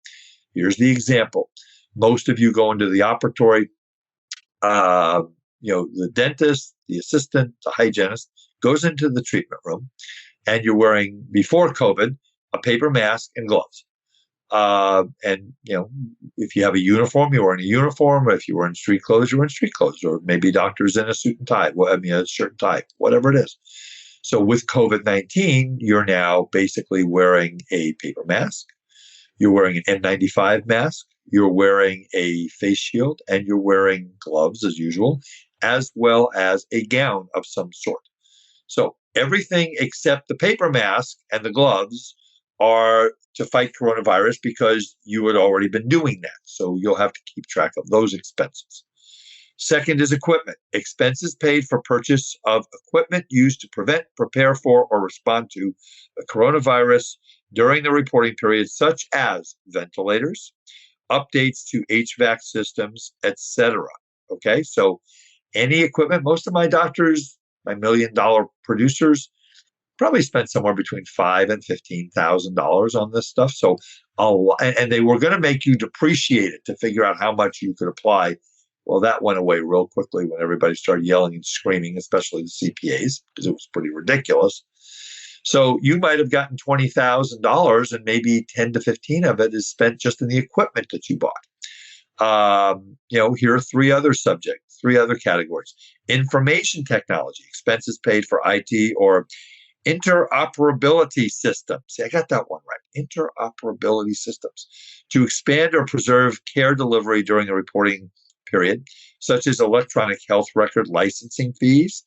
here's the example. Most of you go into the operatory, the dentist, the assistant, the hygienist, goes into the treatment room, and you're wearing, before COVID, a paper mask and gloves. And, if you have a uniform, you're wearing a uniform. If you were in street clothes, you're in street clothes. Or maybe doctors in a suit and tie, a shirt and tie, whatever it is. So with COVID-19, you're now basically wearing a paper mask. You're wearing an N95 mask. You're wearing a face shield, and you're wearing gloves as usual, as well as a gown of some sort. So everything except the paper mask and the gloves are to fight coronavirus because you had already been doing that. So you'll have to keep track of those expenses. Second is equipment. Expenses paid for purchase of equipment used to prevent, prepare for, or respond to the coronavirus during the reporting period, such as ventilators, updates to HVAC systems, etc. Okay, so any equipment, most of my doctors, my $1 million producers, probably spent somewhere between $5,000 and $15,000 on this stuff. So, and they were going to make you depreciate it to figure out how much you could apply. Well, that went away real quickly when everybody started yelling and screaming, especially the CPAs, because it was pretty ridiculous. So you might have gotten $20,000, and maybe 10 to 15 of it is spent just in the equipment that you bought. Here are three other categories. Information technology, expenses paid for IT or interoperability systems. See, I got that one right. Interoperability systems to expand or preserve care delivery during the reporting period, such as electronic health record licensing fees,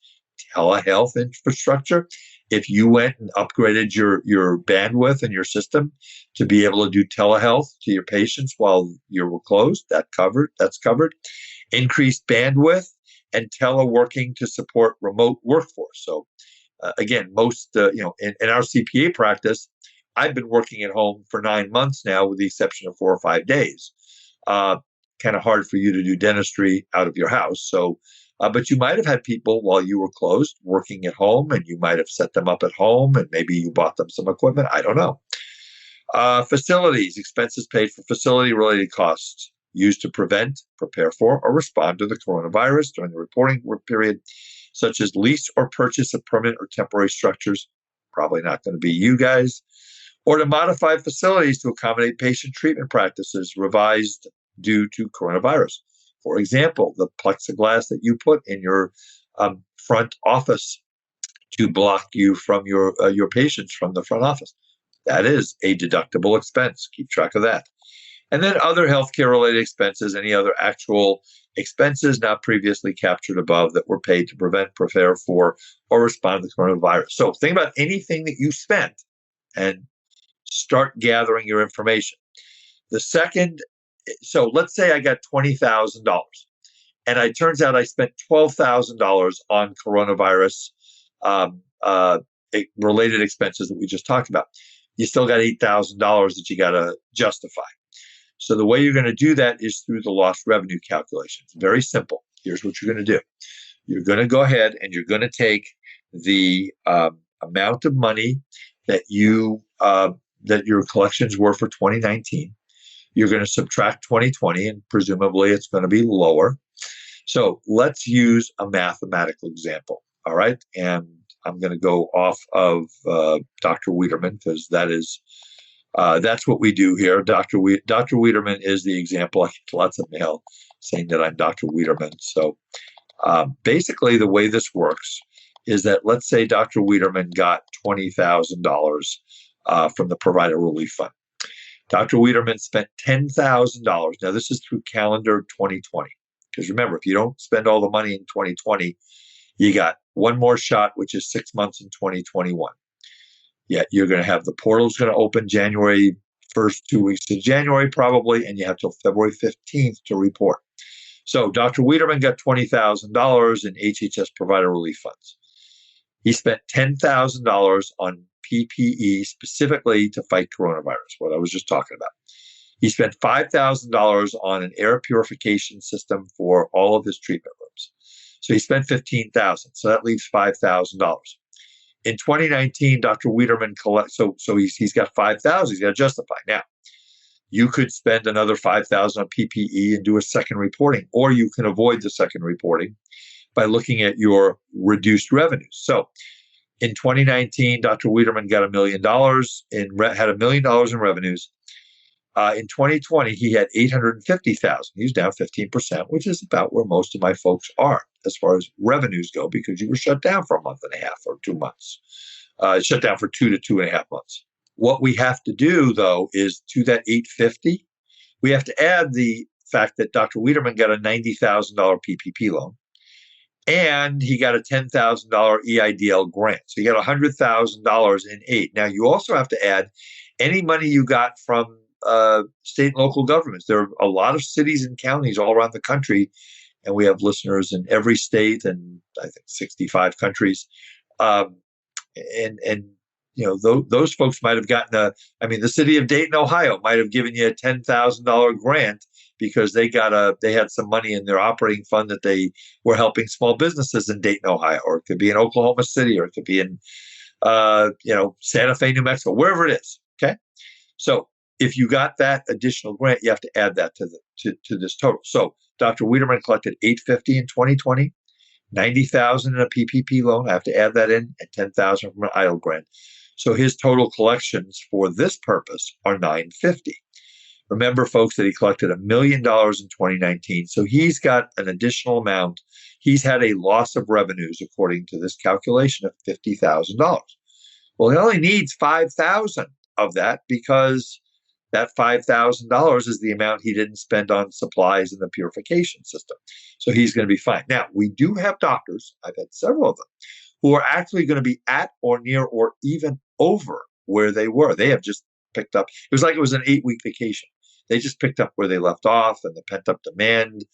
telehealth infrastructure. If you went and upgraded your bandwidth and your system to be able to do telehealth to your patients while you were closed, that's covered. Increased bandwidth and teleworking to support remote workforce. So again, most, in our CPA practice, I've been working at home for 9 months now, with the exception of 4 or 5 days. Kind of hard for you to do dentistry out of your house. So, but you might have had people while you were closed working at home, and you might have set them up at home, and maybe you bought them some equipment. I don't know. Facilities, expenses paid for facility-related costs used to prevent, prepare for, or respond to the coronavirus during the reporting period, such as lease or purchase of permanent or temporary structures, probably not going to be you guys, or to modify facilities to accommodate patient treatment practices revised due to coronavirus. For example, the plexiglass that you put in your front office to block you from your patients from the front office. That is a deductible expense. Keep track of that. And then other healthcare-related expenses, any other actual expenses not previously captured above that were paid to prevent, prepare for, or respond to the coronavirus. So think about anything that you spent and start gathering your information. The second, so let's say I got $20,000, and it turns out I spent $12,000 on coronavirus related expenses that we just talked about. You still got $8,000 that you got to justify. So the way you're going to do that is through the lost revenue calculation. It's very simple. Here's what you're going to do. You're going to go ahead and you're going to take the amount of money that that your collections were for 2019. You're going to subtract 2020, and presumably it's going to be lower. So let's use a mathematical example. All right. And I'm going to go off of Dr. Wiederman, because that's what we do here. Dr. Wiederman is the example. I get lots of mail saying that I'm Dr. Wiederman. So basically the way this works is that, let's say Dr. Wiederman got $20,000 from the Provider Relief Fund. Dr. Wiederman spent $10,000. Now this is through calendar 2020. Because remember, if you don't spend all the money in 2020, you got one more shot, which is 6 months in 2021. Yet you're going to have the portal's going to open January 1st, 2 weeks of January probably, and you have till February 15th to report. So Dr. Wiederman got $20,000 in HHS Provider Relief Funds. He spent $10,000 on PPE specifically to fight coronavirus, what I was just talking about. He spent $5,000 on an air purification system for all of his treatment rooms. So he spent $15,000. So that leaves $5,000. In 2019, Dr. Wiederman so he's got $5,000. He's got to justify. Now, you could spend another $5,000 on PPE and do a second reporting, or you can avoid the second reporting by looking at your reduced revenues. So In 2019, Dr. Wiederman got $1 million had $1 million in revenues. In 2020, he had 850,000. He's down 15%, which is about where most of my folks are as far as revenues go, because you were shut down for a month and a half or 2 months. Shut down for 2 to 2.5 months. What we have to do, though, is to that 850, we have to add the fact that Dr. Wiederman got a $90,000 PPP loan, and he got a $10,000 EIDL grant. So he got $100,000 in aid. Now, you also have to add any money you got from state and local governments. There are a lot of cities and counties all around the country, and we have listeners in every state and I think 65 countries. And those folks might have gotten the city of Dayton, Ohio might have given you a $10,000 grant because they had some money in their operating fund that they were helping small businesses in Dayton, Ohio, or it could be in Oklahoma City, or it could be in Santa Fe, New Mexico, wherever it is. Okay, so if you got that additional grant, you have to add that to this total. So Dr. Wiederman collected $850 in 2020, $90,000 in a PPP loan. I have to add that in, and $10,000 from an EIDL grant. So his total collections for this purpose are $950. Remember, folks, that he collected $1 million in 2019. So he's got an additional amount. He's had a loss of revenues, according to this calculation, of $50,000. Well, he only needs $5,000 of that, because that $5,000 is the amount he didn't spend on supplies in the purification system. So he's going to be fine. Now, we do have doctors, I've had several of them, who are actually going to be at or near or even over where they were. They have just picked up. It was like it was an 8-week vacation. They just picked up where they left off, and the pent-up demand,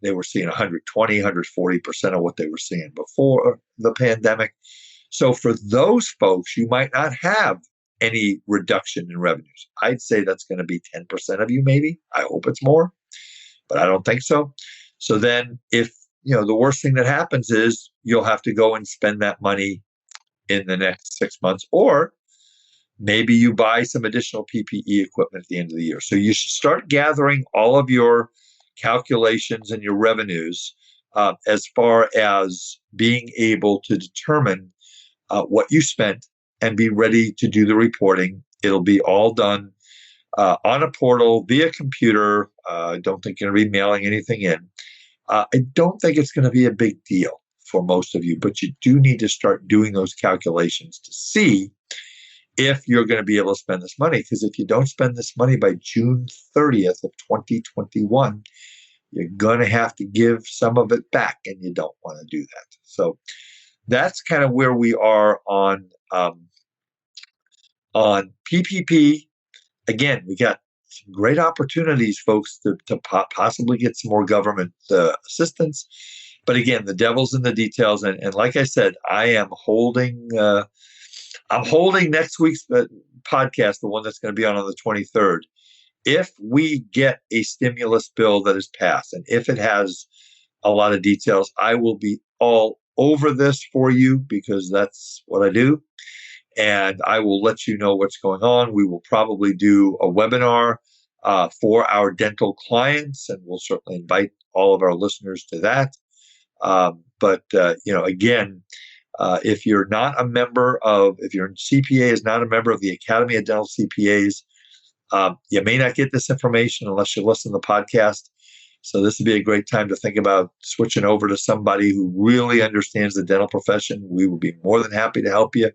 they were seeing 120, 140% of what they were seeing before the pandemic. So for those folks, you might not have any reduction in revenues. I'd say that's going to be 10% of you, maybe. I hope it's more, but I don't think so. So then if, the worst thing that happens is you'll have to go and spend that money in the next 6 months, or maybe you buy some additional PPE equipment at the end of the year. So you should start gathering all of your calculations and your revenues as far as being able to determine what you spent and be ready to do the reporting. It'll be all done on a portal via computer. I don't think you're going to be mailing anything in. I don't think it's going to be a big deal for most of you, but you do need to start doing those calculations to see if you're going to be able to spend this money. Because if you don't spend this money by June 30th of 2021, you're going to have to give some of it back, and you don't want to do that. So that's kind of where we are on PPP. Again, we got some great opportunities, folks, to possibly get some more government assistance. But again, the devil's in the details. And like I said, I am holding next week's podcast, the one that's going to be on the 23rd. If we get a stimulus bill that is passed, and if it has a lot of details, I will be all over this for you, because that's what I do. And I will let you know what's going on. We will probably do a webinar for our dental clients, and we'll certainly invite all of our listeners to that. Again, if you're not a member if your CPA is not a member of the Academy of Dental CPAs, you may not get this information unless you listen to the podcast. So this would be a great time to think about switching over to somebody who really understands the dental profession. We will be more than happy to help you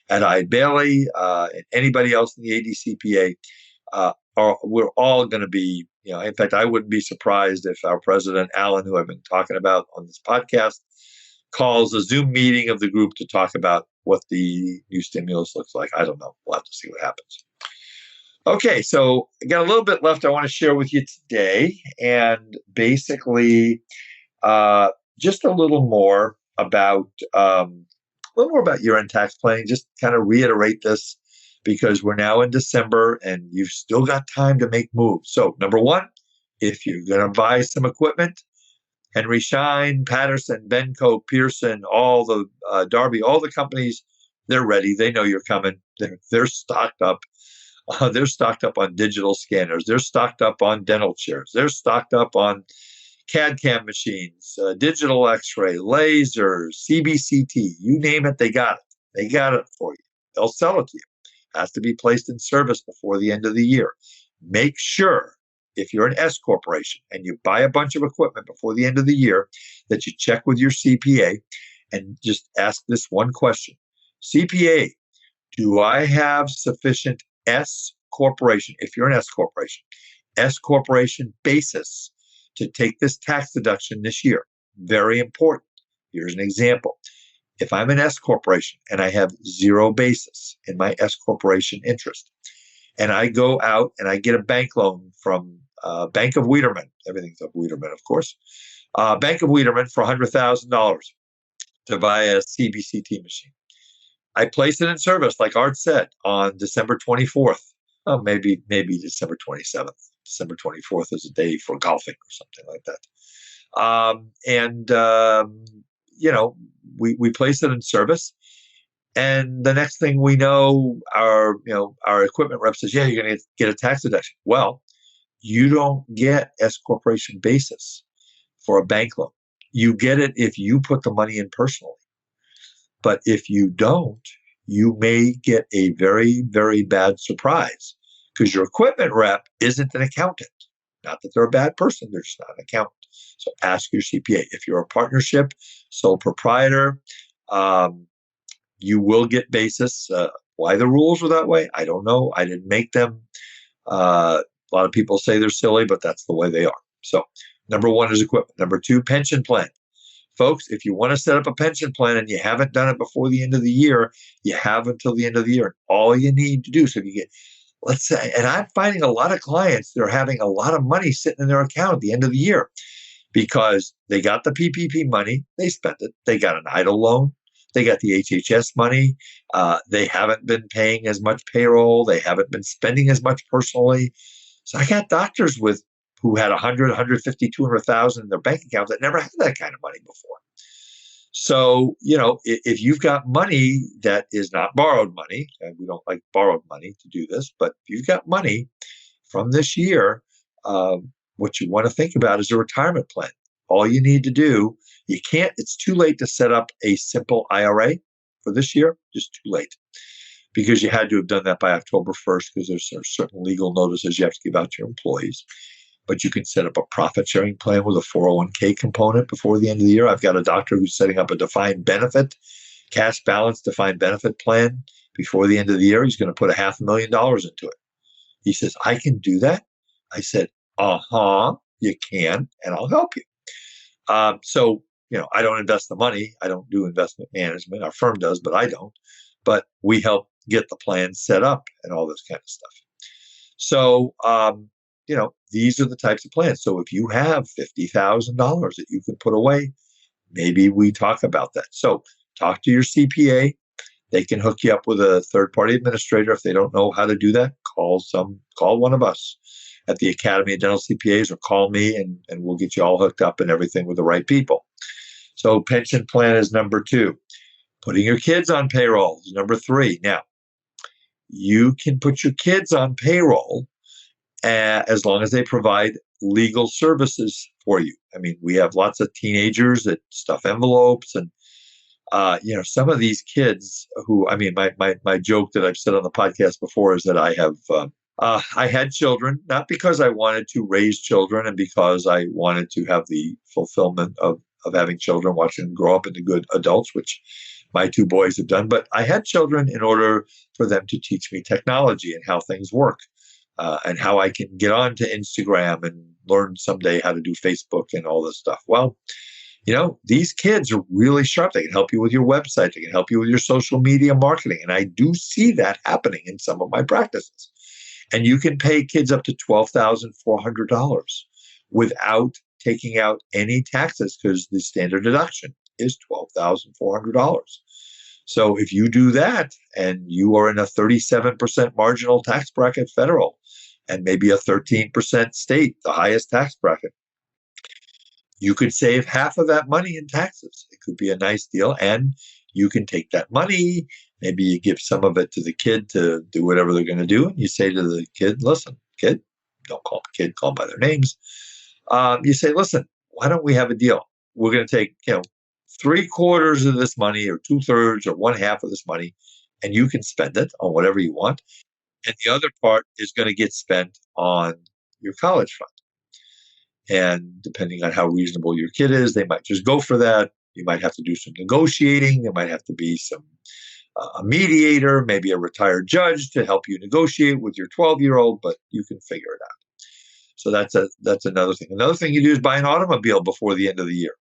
at Eide Bailey, and anybody else in the ADCPA. We're all going to be, in fact, I wouldn't be surprised if our president, Alan, who I've been talking about on this podcast, calls a Zoom meeting of the group to talk about what the new stimulus looks like. I don't know. We'll have to see what happens. Okay, so I got a little bit left I want to share with you today, and basically just a little more about year-end tax planning. Just kind of reiterate this, because we're now in December and you've still got time to make moves. So number one, if you're going to buy some equipment, Henry Schein, Patterson, Benco, Pearson, all the Darby, all the companies, they're ready. They know you're coming. They're stocked up. They're stocked up on digital scanners. They're stocked up on dental chairs. They're stocked up on CAD/CAM machines, digital X-ray, lasers, CBCT. You name it, they got it. They got it for you. They'll sell it to you. It has to be placed in service before the end of the year. Make sure if you're an S corporation and you buy a bunch of equipment before the end of the year that you check with your CPA and just ask this one question. CPA, do I have sufficient S corporation, if you're an S corporation basis to take this tax deduction this year? Very important. Here's an example. If I'm an S corporation and I have zero basis in my S corporation interest, and I go out and I get a bank loan from Bank of Wiedemann, everything's of Wiedemann, of course, Bank of Wiedemann for $100,000 to buy a CBCT machine. I place it in service, like Art said, on December 24th. Oh, maybe December 27th. December 24th is a day for golfing or something like that. We place it in service. And the next thing we know, our equipment rep says, yeah, you're going to get a tax deduction. Well, you don't get S corporation basis for a bank loan. You get it if you put the money in personally. But if you don't, you may get a very, very bad surprise because your equipment rep isn't an accountant. Not that they're a bad person, they're just not an accountant. So ask your CPA. If you're a partnership, sole proprietor, you will get basis. Why the rules are that way, I don't know. I didn't make them. A lot of people say they're silly, but that's the way they are. So number one is equipment. Number two, pension plan. Folks, if you want to set up a pension plan and you haven't done it before the end of the year, you have until the end of the year. All you need to do, so if you get, let's say, and I'm finding a lot of clients that are having a lot of money sitting in their account at the end of the year because they got the PPP money, they spent it, they got an Eide loan, they got the HHS money, they haven't been paying as much payroll, they haven't been spending as much personally. So I got doctors who had 100, 150, 200,000 in their bank account that never had that kind of money before. So, if you've got money that is not borrowed money, and we don't like borrowed money to do this, but if you've got money from this year, what you want to think about is a retirement plan. All you need to do, it's too late to set up a simple IRA for this year, just too late. Because you had to have done that by October 1st because there's certain legal notices you have to give out to your employees. But you can set up a profit sharing plan with a 401k component before the end of the year. I've got a doctor who's setting up a defined benefit, cash balance defined benefit plan before the end of the year. He's going to put $500,000 into it. He says, I can do that. I said, you can, and I'll help you. I don't invest the money. I don't do investment management. Our firm does, but I don't. But we help get the plan set up and all this kind of stuff. So, these are the types of plans. So if you have $50,000 that you can put away, maybe we talk about that. So talk to your CPA. They can hook you up with a third-party administrator. If they don't know how to do that, call one of us at the Academy of Dental CPAs or call me and we'll get you all hooked up and everything with the right people. So pension plan is number two. Putting your kids on payroll is number three. Now, you can put your kids on payroll as long as they provide legal services for you. I mean, we have lots of teenagers that stuff envelopes and, some of these kids who, my joke that I've said on the podcast before is that I had children, not because I wanted to raise children and because I wanted to have the fulfillment of having children, watching them grow up into good adults, which my two boys have done, but I had children in order for them to teach me technology and how things work. And how I can get onto Instagram and learn someday how to do Facebook and all this stuff. Well, these kids are really sharp. They can help you with your website. They can help you with your social media marketing. And I do see that happening in some of my practices. And you can pay kids up to $12,400 without taking out any taxes because the standard deduction is $12,400. So if you do that and you are in a 37% marginal tax bracket federal and maybe a 13% state, the highest tax bracket, you could save half of that money in taxes. It could be a nice deal. And you can take that money, maybe you give some of it to the kid to do whatever they're going to do. And you say to the kid, listen, kid, don't call them kid, call them by their names. You say, listen, why don't we have a deal? We're going to take, 3/4 of this money or 2/3 or 1/2 of this money, and you can spend it on whatever you want. And the other part is going to get spent on your college fund. And depending on how reasonable your kid is, they might just go for that. You might have to do some negotiating. There might have to be a mediator, maybe a retired judge to help you negotiate with your 12-year-old, but you can figure it out. So that's another thing. Another thing you do is buy an automobile before the end of the year.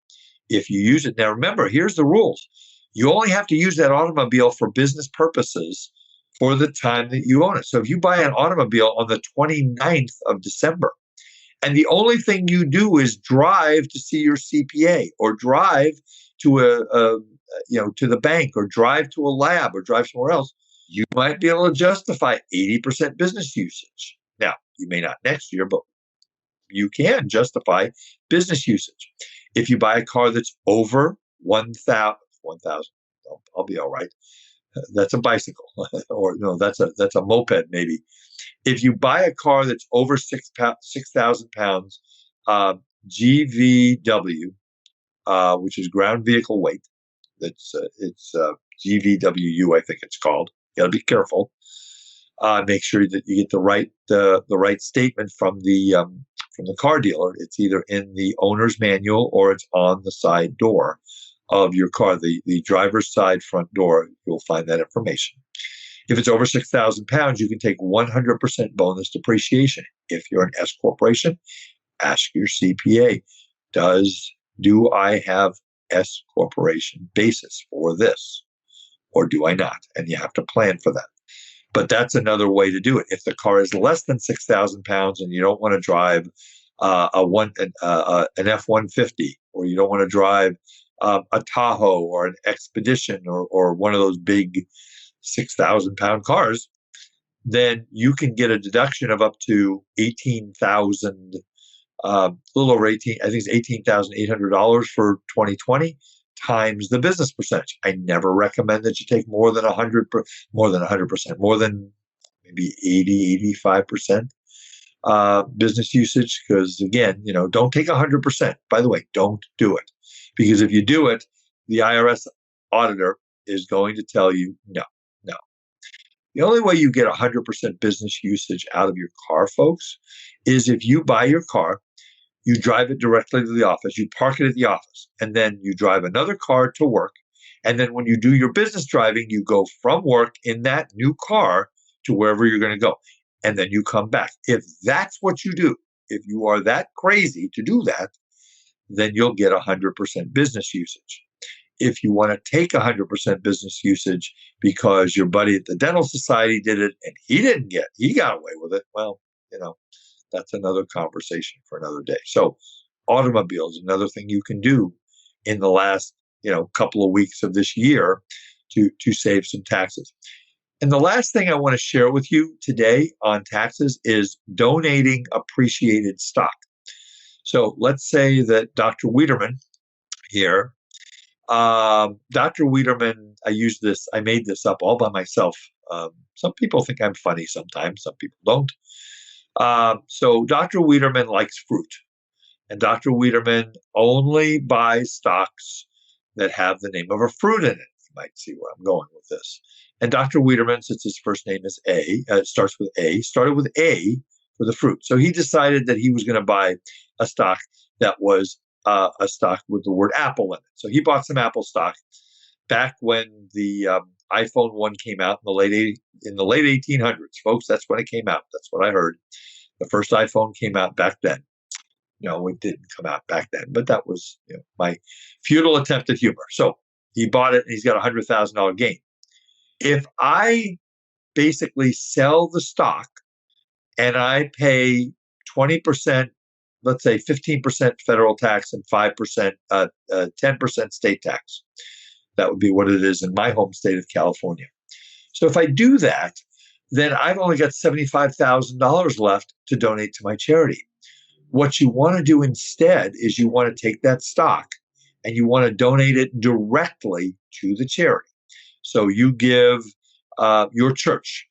If you use it, now remember, here's the rules. You only have to use that automobile for business purposes for the time that you own it. So if you buy an automobile on the 29th of December, and the only thing you do is drive to see your CPA or drive to to the bank or drive to a lab or drive somewhere else, you might be able to justify 80% business usage. Now, you may not next year, but you can justify business usage. If you buy a car that's over 1,000, I'll be all right. That's a bicycle, or no, that's a moped maybe. If you buy a car that's over 6,000 pounds, GVW, which is ground vehicle weight, it's GVWU, I think it's called. You got to be careful. Make sure that you get the right statement from the car dealer. It's either in the owner's manual or it's on the side door of your car, the driver's side front door. You'll find that information. If it's over 6,000 pounds, you can take 100% bonus depreciation. If you're an S corporation, ask your CPA, do I have S corporation basis for this, or do I not? And you have to plan for that. But that's another way to do it. If the car is less than 6,000 pounds and you don't want to drive an F-150, or you don't want to drive a Tahoe or an Expedition or one of those big 6,000 pound cars, then you can get a deduction of up to 18,000, a little over 18, I think it's $18,800 for 2020 times the business percentage. I never recommend that you take more than 100%, more than maybe 80, 85% business usage. Because again, don't take 100%. By the way, don't do it. Because if you do it, the IRS auditor is going to tell you no. The only way you get 100% business usage out of your car, folks, is if you buy your car, you drive it directly to the office, you park it at the office, and then you drive another car to work. And then when you do your business driving, you go from work in that new car to wherever you're going to go. And then you come back. If that's what you do, if you are that crazy to do that, then you'll get 100% business usage. If you want to take 100% business usage because your buddy at the dental society did it and he got away with it, well, that's another conversation for another day. So automobiles, another thing you can do in the last, couple of weeks of this year to save some taxes. And the last thing I want to share with you today on taxes is donating appreciated stock. So let's say that Dr. Wiederman here, Dr. Wiederman, I made this up all by myself. Some people think I'm funny sometimes, some people don't. So Dr. Wiederman likes fruit, and Dr. Wiederman only buys stocks that have the name of a fruit in it. You might see where I'm going with this. And Dr. Wiederman, since his first name is started with A for the fruit. So he decided that he was going to buy a stock that was a stock with the word Apple in it. So he bought some Apple stock back when the iPhone 1 came out in the late 1800s, folks. That's when it came out. That's what I heard. The first iPhone came out back then. No, it didn't come out back then, but that was my futile attempt at humor. So he bought it and he's got a $100,000 gain. If I basically sell the stock and I pay 20%, let's say 15% federal tax and 5%, 10% state tax. That would be what it is in my home state of California. So if I do that, then I've only got $75,000 left to donate to my charity. What you want to do instead is you want to take that stock and you want to donate it directly to the charity. So you give your church,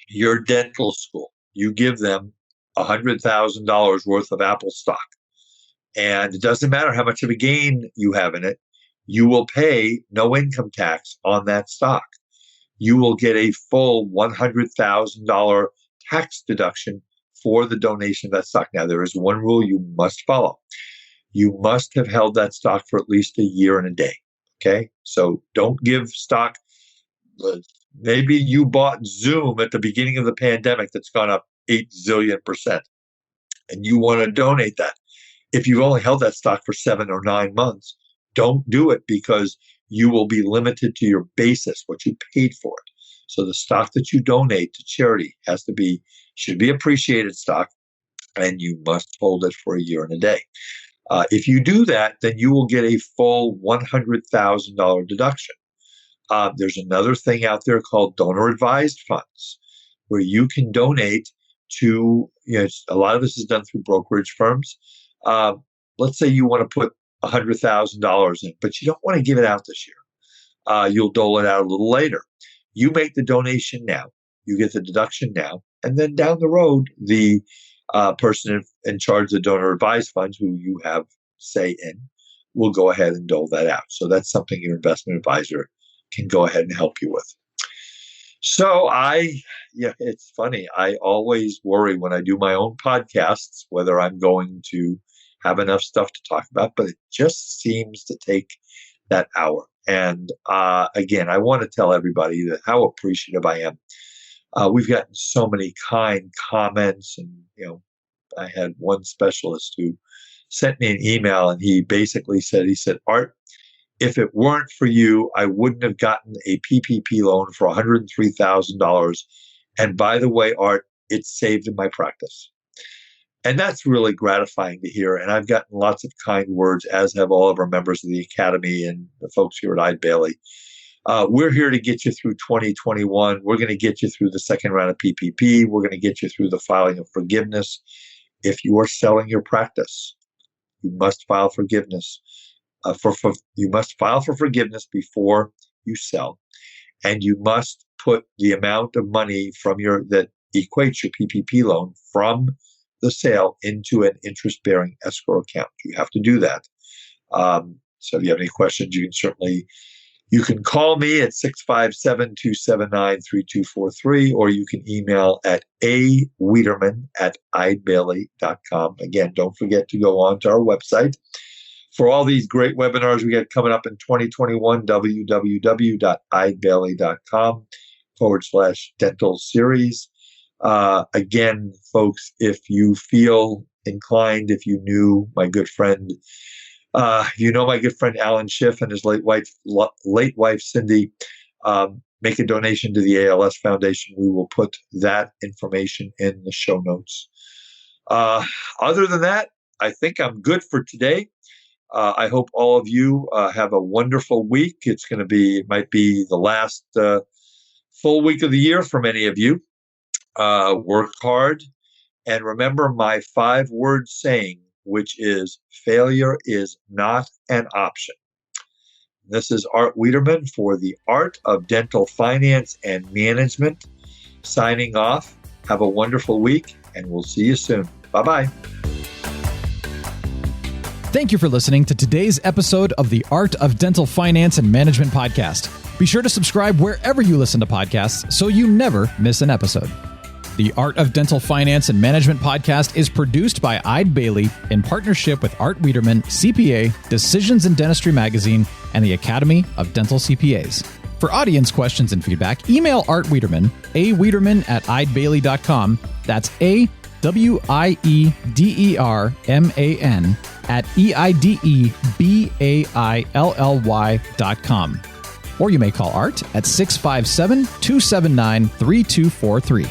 your dental school, you give them $100,000 worth of Apple stock. And it doesn't matter how much of a gain you have in it, you will pay no income tax on that stock. You will get a full $100,000 tax deduction for the donation of that stock. Now, there is one rule you must follow. You must have held that stock for at least a year and a day. Okay? So don't give stock. Maybe you bought Zoom at the beginning of the pandemic that's gone up 8 zillion%, and you want to donate that. If you've only held that stock for 7 or 9 months, don't do it, because you will be limited to your basis, what you paid for it. So the stock that you donate to charity should be appreciated stock, and you must hold it for a year and a day. If you do that, then you will get a full $100,000 deduction. There's another thing out there called donor advised funds, where you can donate to, a lot of this is done through brokerage firms. Let's say you want to put $100,000 in, but you don't want to give it out this year. You'll dole it out a little later. You make the donation now, you get the deduction now, and then down the road, the person in charge of the donor advised funds, who you have say in, will go ahead and dole that out. So that's something your investment advisor can go ahead and help you with. So it's funny. I always worry when I do my own podcasts whether I'm going to have enough stuff to talk about, but it just seems to take that hour. And again, I want to tell everybody that how appreciative I am. We've gotten so many kind comments, and I had one specialist who sent me an email, and he basically said, Art, if it weren't for you, I wouldn't have gotten a PPP loan for $103,000. And by the way, Art, it saved in my practice. And that's really gratifying to hear. And I've gotten lots of kind words, as have all of our members of the Academy and the folks here at Eide Bailey. We're here to get you through 2021. We're going to get you through the second round of PPP. We're going to get you through the filing of forgiveness. If you are selling your practice, you must file forgiveness. You must file for forgiveness before you sell, and you must put the amount of money that equates your PPP loan from the sale into an interest-bearing escrow account. You have to do that. So if you have any questions, you can call me at 657-279-3243, or you can email at awiederman@eidebailey.com. Again, don't forget to go on to our website for all these great webinars we got coming up in 2021, www.eidebailey.com/dental series. Again, folks, if you feel inclined, if you knew my good friend, Alan Schiff and his late wife Cindy, make a donation to the ALS Foundation. We will put that information in the show notes. Other than that, I think I'm good for today. I hope all of you have a wonderful week. It might be the last full week of the year for many of you. Work hard, and remember my 5-word saying, which is failure is not an option. This is Art Wiederman for the Art of Dental Finance and Management, signing off. Have a wonderful week, and we'll see you soon. Bye-bye. Thank you for listening to today's episode of the Art of Dental Finance and Management podcast. Be sure to subscribe wherever you listen to podcasts so you never miss an episode. The Art of Dental Finance and Management podcast is produced by Eide Bailey in partnership with Art Wiederman, CPA, Decisions in Dentistry Magazine, and the Academy of Dental CPAs. For audience questions and feedback, email Art Wiederman, awiederman@eidebailey.com. That's AWIEDERMAN @EIDEBAILLY.com. Or you may call Art at 657-279-3243.